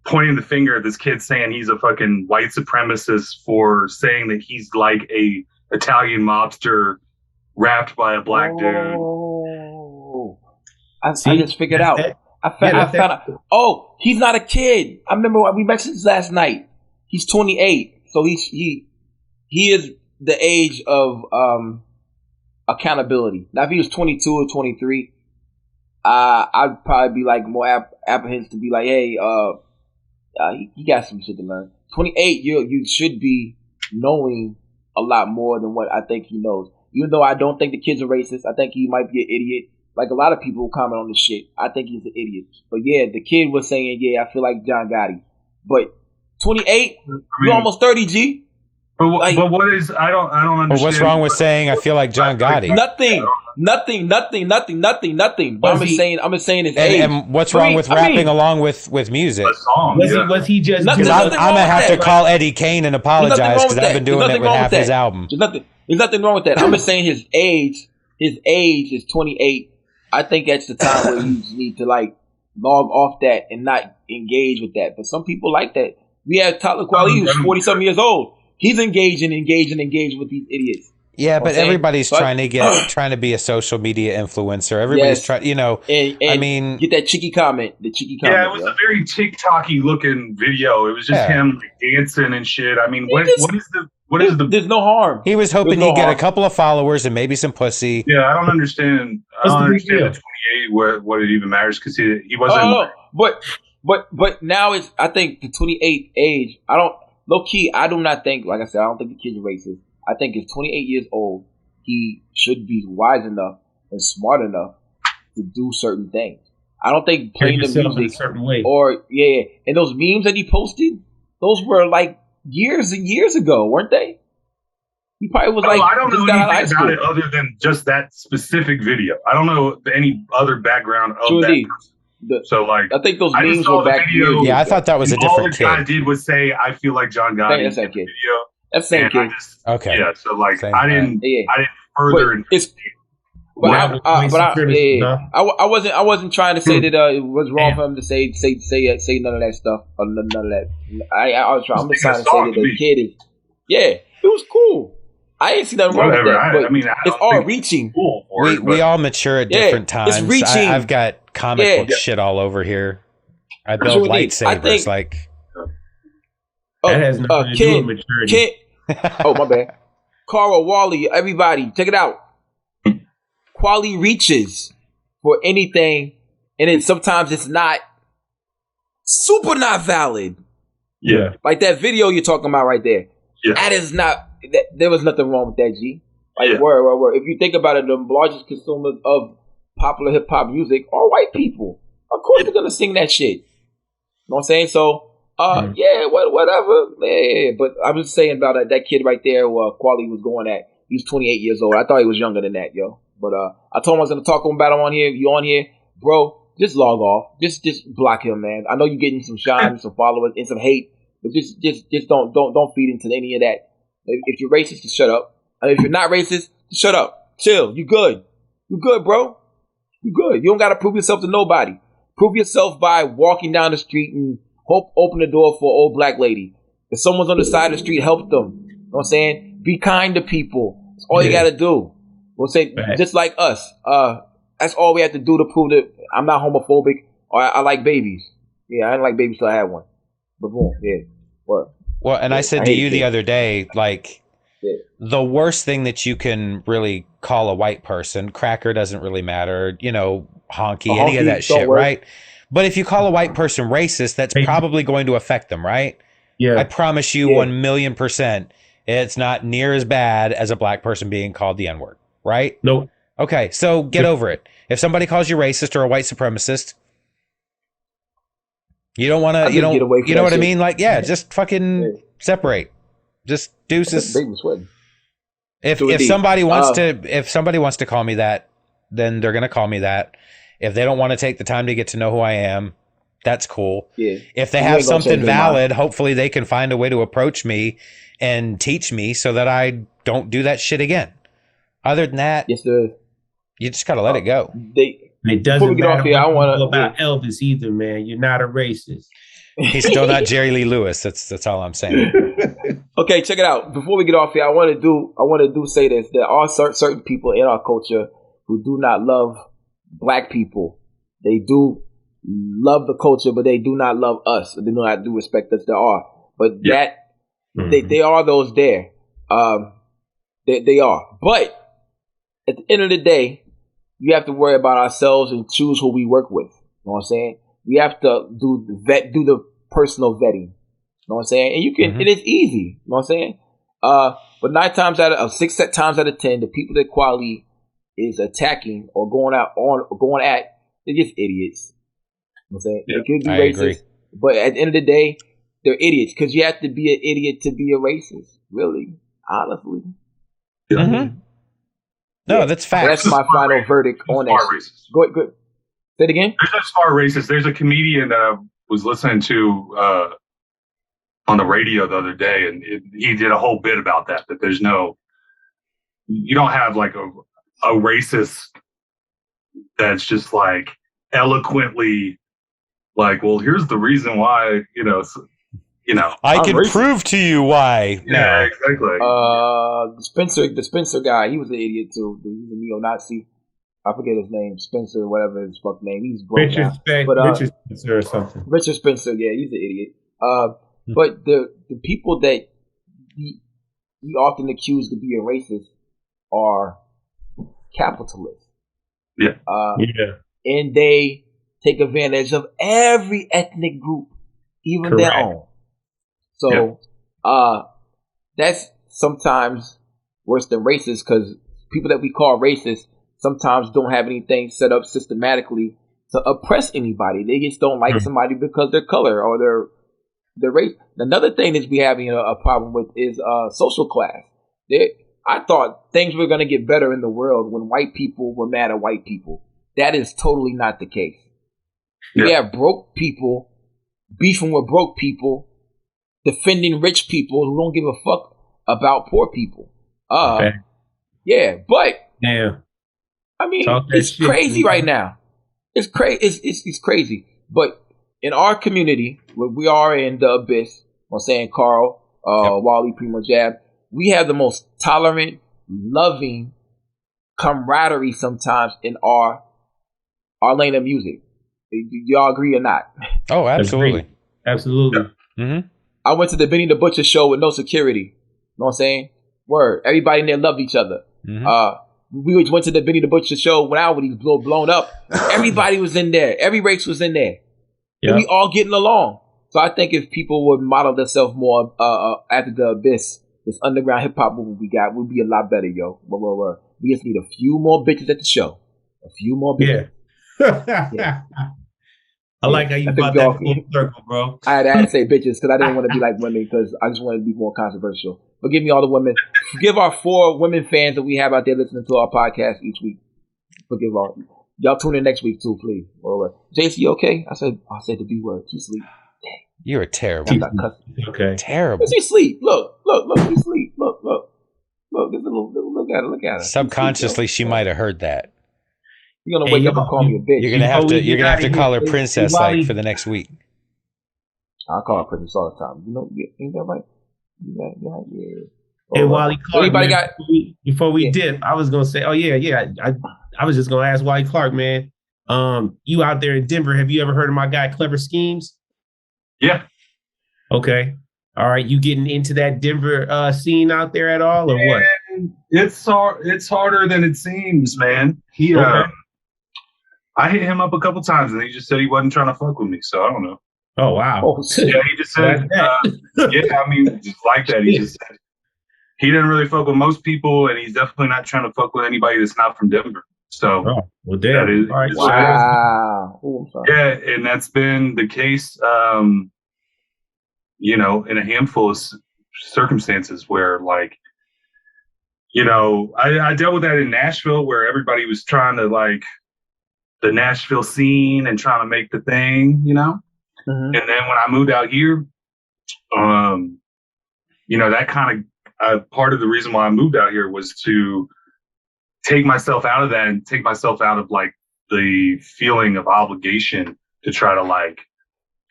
pointing the finger at this kid saying he's a fucking white supremacist for saying that he's like a Italian mobster rapped by a black dude. I just figured out. I found out. Oh, he's not a kid. I remember we mentioned this last night. He's 28, so he is the age of accountability. Now, if he was 22 or 23, I'd probably be more apprehensive to be hey, he got some shit to learn. 28, you should be knowing a lot more than what I think he knows. Even though I don't think the kid's a racist, I think he might be an idiot. Like a lot of people who comment on this shit, I think he's an idiot. But yeah, the kid was saying, I feel like John Gotti. But 28, you're almost 30, G. But what is, I don't understand. But what's wrong with saying I feel like John Gotti? Nothing. But I'm just saying his age. And what's wrong with rapping along with music? Was he just? Because I'm gonna have to call Eddie Kane and apologize because I've been doing it with half his album. There's nothing wrong with that. I'm just saying his age is 28. I think that's the time where you need to log off that and not engage with that. But some people like that. We had Talib Kweli, who's 40-something years old. he's engaged with these idiots. Yeah, but everybody's trying to be a social media influencer. Everybody's trying, and get that cheeky comment. Yeah, it was a very TikTok-y looking video. It was just him dancing and shit. I mean, what is the? There's no harm. He was hoping he'd get a couple of followers and maybe some pussy. Yeah, I don't understand. I don't understand the 28 what it even matters because he wasn't. Oh, but now it's. I think the 28 age. Low key. I do not think. Like I said, I don't think the kid's racist. I think he's 28 years old. He should be wise enough and smart enough to do certain things. I don't think playing the music in a certain way. And those memes that he posted, those were like years and years ago, weren't they? He probably was I don't know anything about it other than just that specific video. I don't know any other background of that person. So I think those memes were back video. Yeah, I thought that was a different kid. All the guy did was say, "I feel like John Gotti." That's that kid. Video. That's the same kid. Okay. Yeah. So I didn't further. I wasn't trying to say that it was wrong for him to say none of that stuff or none of that. I'm just trying to say that the kid is. Yeah, it was cool. I ain't see nothing wrong with that. It's all reaching. We all mature at different times. It's reaching. I've got comic book shit all over here. I build lightsabers that has nothing to do with maturity. Oh, my bad. Carl, Wally, everybody, check it out. Quality reaches for anything, and then sometimes it's not super not valid. Yeah. Like that video you're talking about right there. Yeah. That is not, there was nothing wrong with that, G. Like, word. If you think about it, the largest consumers of popular hip-hop music are white people. Of course they're going to sing that shit. You know what I'm saying? So, whatever. Yeah, but I'm just saying about that kid right there who Quali was going at. He's 28 years old. I thought he was younger than that, yo. But I told him I was going to talk about him on here. You on here? Bro, just log off. Just block him, man. I know you're getting some shine, some followers, and some hate. But just don't feed into any of that. If you're racist, just shut up. And if you're not racist, just shut up. Chill. You good. You good, bro. You good. You don't got to prove yourself to nobody. Prove yourself by walking down the street and open the door for an old black lady. If someone's on the side of the street, help them. You know what I'm saying? Be kind to people. That's all you got to do. We'll say, just like us. That's all we have to do to prove that I'm not homophobic or I like babies. Yeah, I didn't like babies till I had one. But boom, Well, and I said to you the other day, like, the worst thing that you can really call a white person, cracker doesn't really matter, honky, any of that shit, right? But if you call a white person racist, that's probably going to affect them, right? Yeah. I promise you 1,000,000%, it's not near as bad as a black person being called the N-word, right? Nope. Okay, so get over it. If somebody calls you racist or a white supremacist, you don't want to, you know what I mean? Like, just fucking separate. Just deuces. If somebody wants to call me that, then they're going to call me that. If they don't want to take the time to get to know who I am, that's cool. Yeah. If they have something valid, hopefully they can find a way to approach me and teach me so that I don't do that shit again. Other than that, you just got to let it go. It doesn't matter about Elvis either, man. You're not a racist. He's still not Jerry Lee Lewis. That's all I'm saying. Okay, check it out. Before we get off here, I want to say this. There are certain people in our culture who do not love black people. They do love the culture, but they do not love us. They do not respect us. There are, but they are those there. They are. But at the end of the day, we have to worry about ourselves and choose who we work with. You know what I'm saying? We have to do the personal vetting. You know what I'm saying? And you can, it is easy. You know what I'm saying? But 6 times out of 10, the people that Quali is attacking or going at, they're just idiots. You know what I'm saying? They could be racist. Agree. But at the end of the day, they're idiots because you have to be an idiot to be a racist. Really, honestly. Mm-hmm. No, that's facts. That's my final verdict on that. Go ahead. Say it again. There's no smart racist. There's a comedian that I was listening to on the radio the other day, and he did a whole bit about that. That there's you don't have like a racist that's just like eloquently like, well, here's the reason why, I can prove to you why. Yeah, exactly. The Spencer guy, he was an idiot too. He was a neo-Nazi. I forget his name, Spencer, whatever his fuck name. He's broke now. Richard Spencer or something. Richard Spencer, yeah, he's an idiot. But the people that we often accuse of being racist are capitalists. Yeah. And they take advantage of every ethnic group, even their own. So that's sometimes worse than racist, because people that we call racist sometimes don't have anything set up systematically to oppress anybody. They just don't like somebody because their color or their race. Another thing that we having a problem with is social class. I thought things were going to get better in the world when white people were mad at white people. That is totally not the case. We have broke people beefing with broke people, defending rich people who don't give a fuck about poor people. Yeah, but I mean, it's crazy right now. It's crazy. It's crazy. But in our community, where we are in the abyss, I'm saying Carl, Wally, Primo Jab, we have the most tolerant, loving camaraderie sometimes in our lane of music. Do y'all agree or not? Oh, absolutely. Absolutely. Yeah. Mm-hmm. I went to the Benny the Butcher show with no security. You know what I'm saying? Word. Everybody in there loved each other. Mm-hmm. We went to the Benny the Butcher show when he was blown up. Everybody was in there. Every race was in there. And we all getting along. So I think if people would model themselves more after the abyss, this underground hip hop movement we got, would be a lot better, yo. We just need a few more bitches at the show. A few more bitches. Yeah. I like how you brought that full circle, bro. I had to say bitches because I didn't want to be like women, because I just wanted to be more controversial. Forgive me, all the women. Forgive our 4 women fans that we have out there listening to our podcast each week. Forgive all. Y'all tune in next week too, please. JC, you okay? I said the B word. She sleep. Dang. You are terrible. Okay. Terrible. She sleep. Look. She sleep. Look. Look at her. Subconsciously, she might have heard that. You're gonna wake up and call me a bitch. You're gonna have to call her princess for the next week. I call her princess all the time. Ain't that right? Yeah. Hey, Wally Clark. Anybody man, before we dip, I was gonna say, I was just gonna ask Wally Clark, man. You out there in Denver? Have you ever heard of my guy Clever Schemes? Yeah. Okay. All right. You getting into that Denver scene out there at all, or what? It's harder than it seems, man. I hit him up a couple times and he just said he wasn't trying to fuck with me, so I don't know. Oh wow. Yeah, he just said just like that. He just said he didn't really fuck with most people, and he's definitely not trying to fuck with anybody that's not from Denver. So well, damn. That is, all right. Wow. Yeah, and that's been the case in a handful of circumstances where, like, I dealt with that in Nashville, where everybody was trying to, like, the Nashville scene and trying to make the thing, And then when I moved out here, that kind of part of the reason why I moved out here was to take myself out of that and take myself out of, like, the feeling of obligation to try to, like,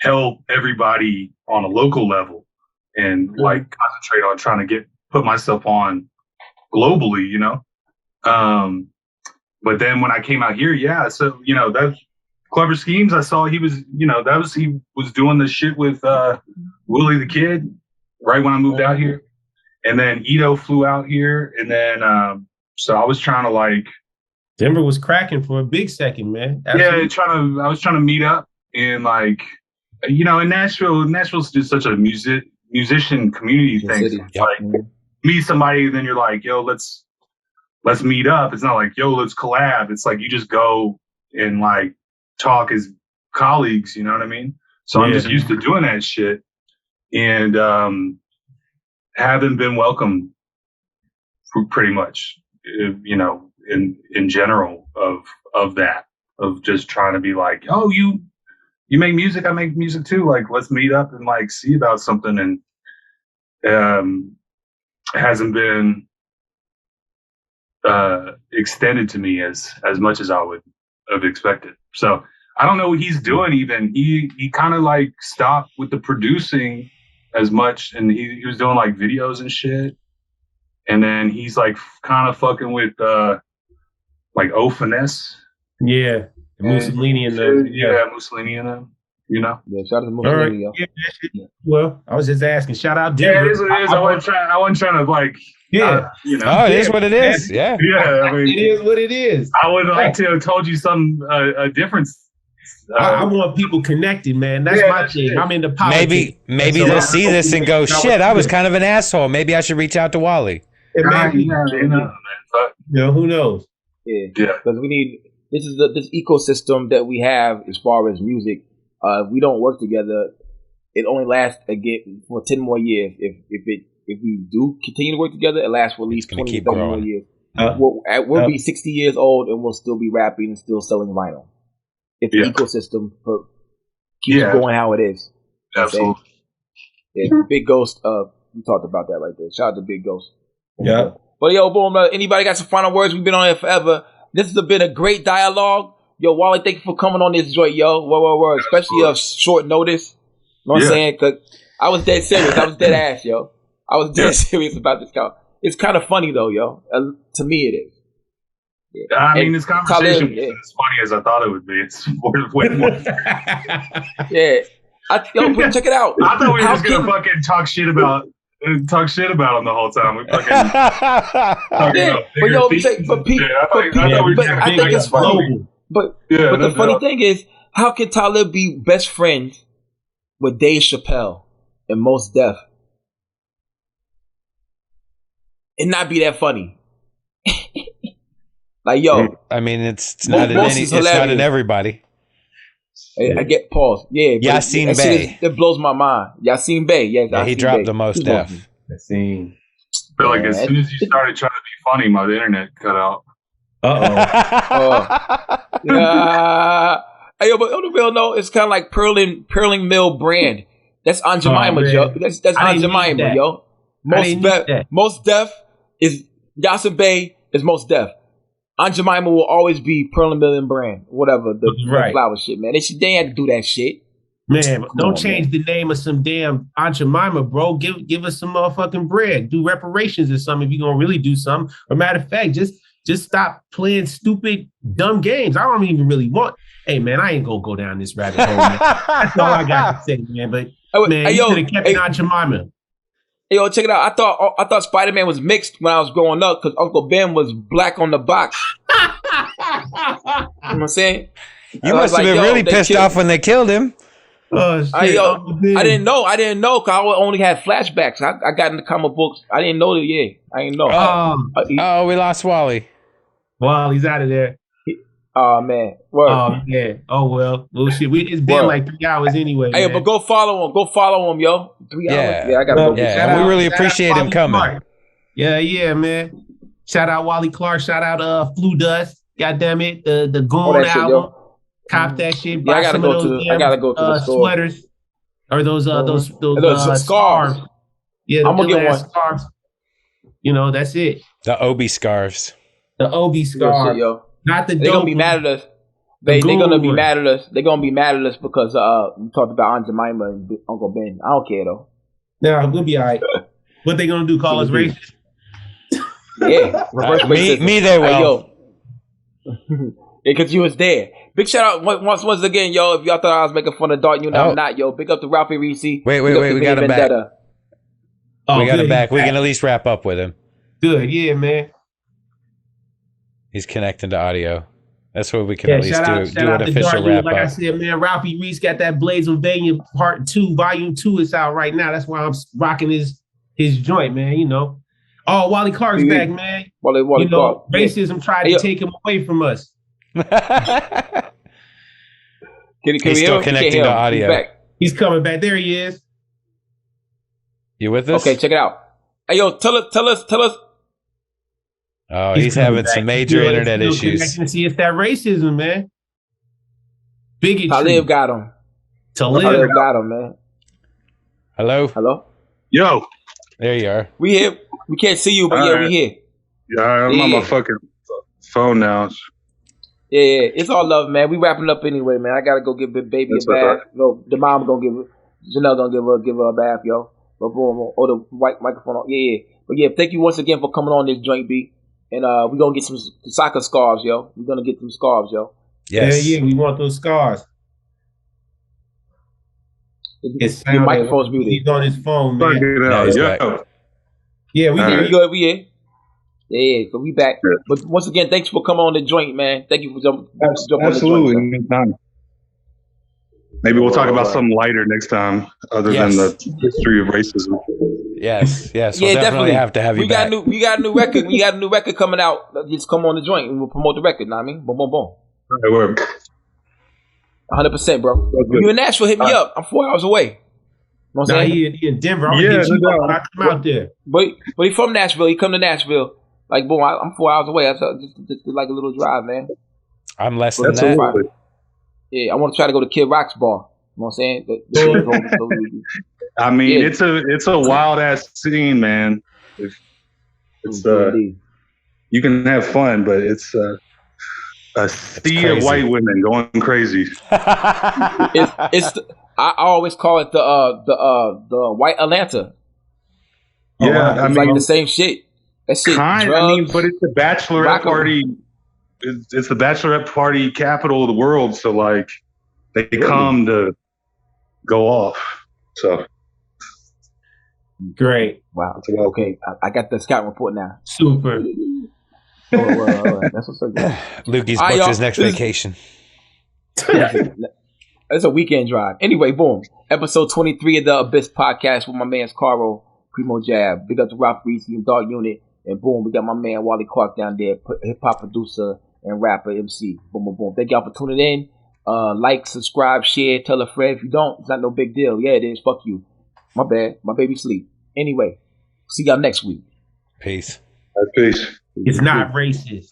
help everybody on a local level and like concentrate on trying to put myself on globally, But then when I came out here, so that Clever Schemes, I saw he was doing the shit with Willie the Kid right when I moved out here, and then Ito flew out here, and then so I was trying to, like, Denver was cracking for a big second, man. Absolutely. Yeah, I was trying to meet up and, like, in Nashville's just such a musician community thing. So, like, meet somebody and then you're like, yo, let's meet up. It's not like, yo, let's collab. It's like you just go and, like, talk as colleagues, you know what I mean? So I'm just used to doing that shit, and haven't been welcomed pretty much, in general of that, of just trying to be like, oh, you make music, I make music too. Like, let's meet up and, like, see about something. And hasn't been extended to me as much as I would have expected. So I don't know what he's doing even. He kind of, like, stopped with the producing as much, and he was doing like videos and shit. And then he's like kind of fucking with like O Finesse. Yeah, Mussolini and them. Yeah, Mussolini and them. You know. Yeah, shout out to Mussolini. Right. Yeah. Well, I was just asking. Shout out Denver. Yeah, it is what it is. I wasn't trying to like. Yeah, you know. Oh, it is what it is. Yeah. Yeah, I mean, it is what it is. I would like to have told you some a difference. I want people connected, man. That's my thing. I'm into politics. Maybe they'll see this and go, shit, I was kind of an asshole. Maybe I should reach out to Wally. It may be. Who knows? Yeah. Because we need this ecosystem that we have as far as music. If we don't work together, it only lasts again for 10 more years. If we do continue to work together, it lasts for at least 20 more years. We'll be 60 years old and we'll still be rapping and still selling vinyl. If the ecosystem keeps going how it is. Absolutely. Yeah, Big Ghost, we talked about that right there. Shout out to Big Ghost. Yeah. But yo, boom, anybody got some final words? We've been on here forever. This has been a great dialogue. Yo, Wally, thank you for coming on this joint, yo. Word. Especially of short notice. You know what I'm saying? Because I was dead serious. I was dead ass, yo. I was dead serious about this guy. It's kind of funny, though, yo. To me, it is. Yeah. I mean, this conversation was as funny as I thought it would be. It's way more. Yeah. But check it out. I thought we were just going to fucking talk shit about him the whole time. We fucking I think it's funny. But the funny thing is, how can Talib be best friends with Dave Chappelle and Mos Def and not be that funny? Like, yo, I mean, it's not in everybody. I get pause. Yeah, Yasin Bey. That blows my mind. Yasin Bey. Yes, he dropped the Mos Def. Yasin. I feel like as soon as you started trying to be funny, my internet cut out. Yeah. Hey, yo, but on the real note, it's kind of like Perling Mill brand. That's Aunt Jemima, yo. That's Aunt Jemima, yo. Mos Def is Yasin Bey is Mos Def. Aunt Jemima will always be Perling Mill brand, whatever the flower shit, man. They had to do that shit. Man, don't change the name of some damn Aunt Jemima, bro. Give us some motherfucking bread. Do reparations or something if you're gonna really do something. Or matter of fact, just stop playing stupid, dumb games. I don't even really want. Hey, man, I ain't gonna go down this rabbit hole, man. That's all I got to say, man. But man, you could have kept Aunt Jemima. Hey, yo, check it out. I thought Spider-Man was mixed when I was growing up because Uncle Ben was black on the box. You know what I'm saying? You must have been really pissed off when they killed him. Oh, shit. I didn't know because I only had flashbacks. I got in the comic books. I didn't know that. Yeah, I didn't know. We lost Wally. He's out of there. Oh man. Word. Oh man. Oh well. Well shit. It's been like 3 hours anyway. Hey, man. But go follow him, yo. 3 hours. Yeah, I gotta go. Yeah, we really appreciate him coming. Clark. Yeah, man. Shout out Wally Clark. Shout out Flu Dust. God damn it. The Goon album. Cop that shit. Yeah, I gotta go to the store. Sweaters or those scarves. Yeah, I'm gonna get one. Scarves. You know, that's it. The Obi scarves. The Obi scarves. Yo. Not the. They're gonna be mad at us. They're gonna be mad at us. They're gonna be mad at us because we talked about Aunt Jemima and Uncle Ben. I don't care though. Yeah, we'll be all right. What they gonna do? Call us racist? Yeah, reverse racism. Me they will. Because you was there. Big shout out once again, yo. If y'all thought I was making fun of Dark Unit, I'm not, yo. Big up to Ralphie Reese. Wait. We got him back. We got him back. We can at least wrap up with him. Good, yeah, man. He's connecting to audio. That's what we can at least do an official wrap up. Like I said, man, Ralphie Reese got that Blades of Vania Part 2, Volume 2 is out right now. That's why I'm rocking his joint, man, you know. Oh, Wally Clark's back, man. Wally Clark. Racism tried to take him away from us. He's still connecting to audio. He's coming back. There he is. You with us? Okay, check it out. Hey, yo, tell us. Oh, he's having some major internet issues. See, it's that racism, man. Bigotry. Talib got him. Talib got him, man. Hello? Yo. There you are. We here. We can't see you, but we here. Yeah, I'm on my fucking phone now. Yeah, it's all love, man. We wrapping up anyway, man. I gotta go give baby a bath. No, the mom gonna give Janelle gonna give her a bath, yo. But boom, oh, the white microphone on. Yeah. But yeah, thank you once again for coming on this joint, B. And we're gonna get some soccer scarves, yo. We're gonna get some scarves, yo. Yes. Yeah, we want those scarves. Your microphone's muted. He's on his phone, man. Yeah, we good. We here. Yeah, so we back. Yeah. But once again, thanks for coming on the joint, man. Thank you for jumping absolutely on the joint. Anytime. Maybe we'll talk about something lighter next time, other than the history of racism. Yes. We'll definitely have to have you back. We got a new record. We got a new record coming out. Just come on the joint and we'll promote the record. Know what I mean? Boom, boom, boom. Right, word. 100%, bro. You in Nashville? Hit me up. I'm 4 hours away. You know what I'm saying? He in Denver. I'm gonna get you when I come out there. But he from Nashville. He come to Nashville. Like, boom, I'm 4 hours away. That's just like a little drive, man. I'm less than that. Yeah, I want to try to go to Kid Rock's bar. You know what I'm saying? I mean, it's a wild ass scene, man. It's you can have fun, but it's a sea of white women going crazy. I always call it the white Atlanta. Yeah, I mean, like the same shit. That shit. But it's the bachelorette party. It's the bachelorette party capital of the world. So like, they come to go off. So great. Wow. Okay, I got the scout report now. Super. That's what's up. Lukey's booked his next vacation. It's a weekend drive. Anyway, boom. Episode 23 of the Abyss podcast with my man's Caro, Primo Jab. Big up to Ralph Reese and Dark Unit. And boom, we got my man Wally Clark down there, hip hop producer and rapper MC. Boom, boom, boom. Thank y'all for tuning in. Like, subscribe, share, tell a friend. If you don't, it's not no big deal. Yeah, it is. Fuck you. My bad. My baby sleep. Anyway, see y'all next week. Peace. Peace. It's not racist.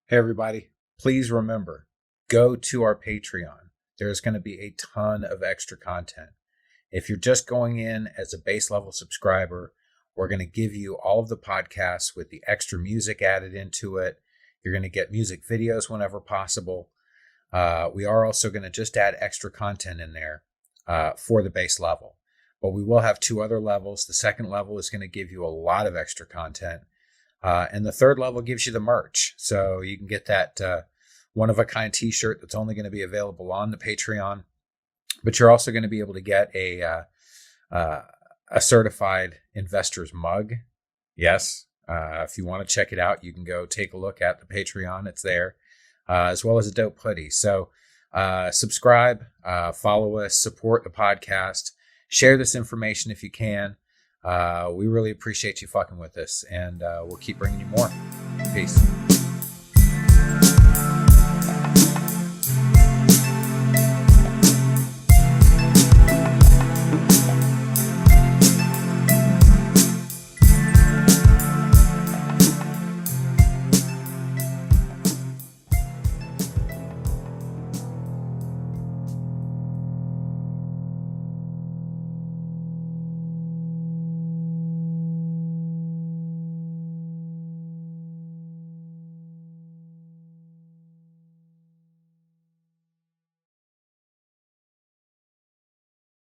Hey, everybody. Please remember, go to our Patreon. There's going to be a ton of extra content. If you're just going in as a base level subscriber, we're going to give you all of the podcasts with the extra music added into it. You're going to get music videos whenever possible. We are also going to just add extra content in there for the base level. But we will have 2 other levels. The second level is going to give you a lot of extra content. And the third level gives you the merch. So you can get that one-of-a-kind t-shirt that's only going to be available on the Patreon. But you're also going to be able to get a certified investor's mug. Yes. If you want to check it out, you can go take a look at the Patreon. It's there. As well as a dope hoodie. So subscribe, follow us, support the podcast. Share this information if you can. We really appreciate you fucking with us, and we'll keep bringing you more. Peace.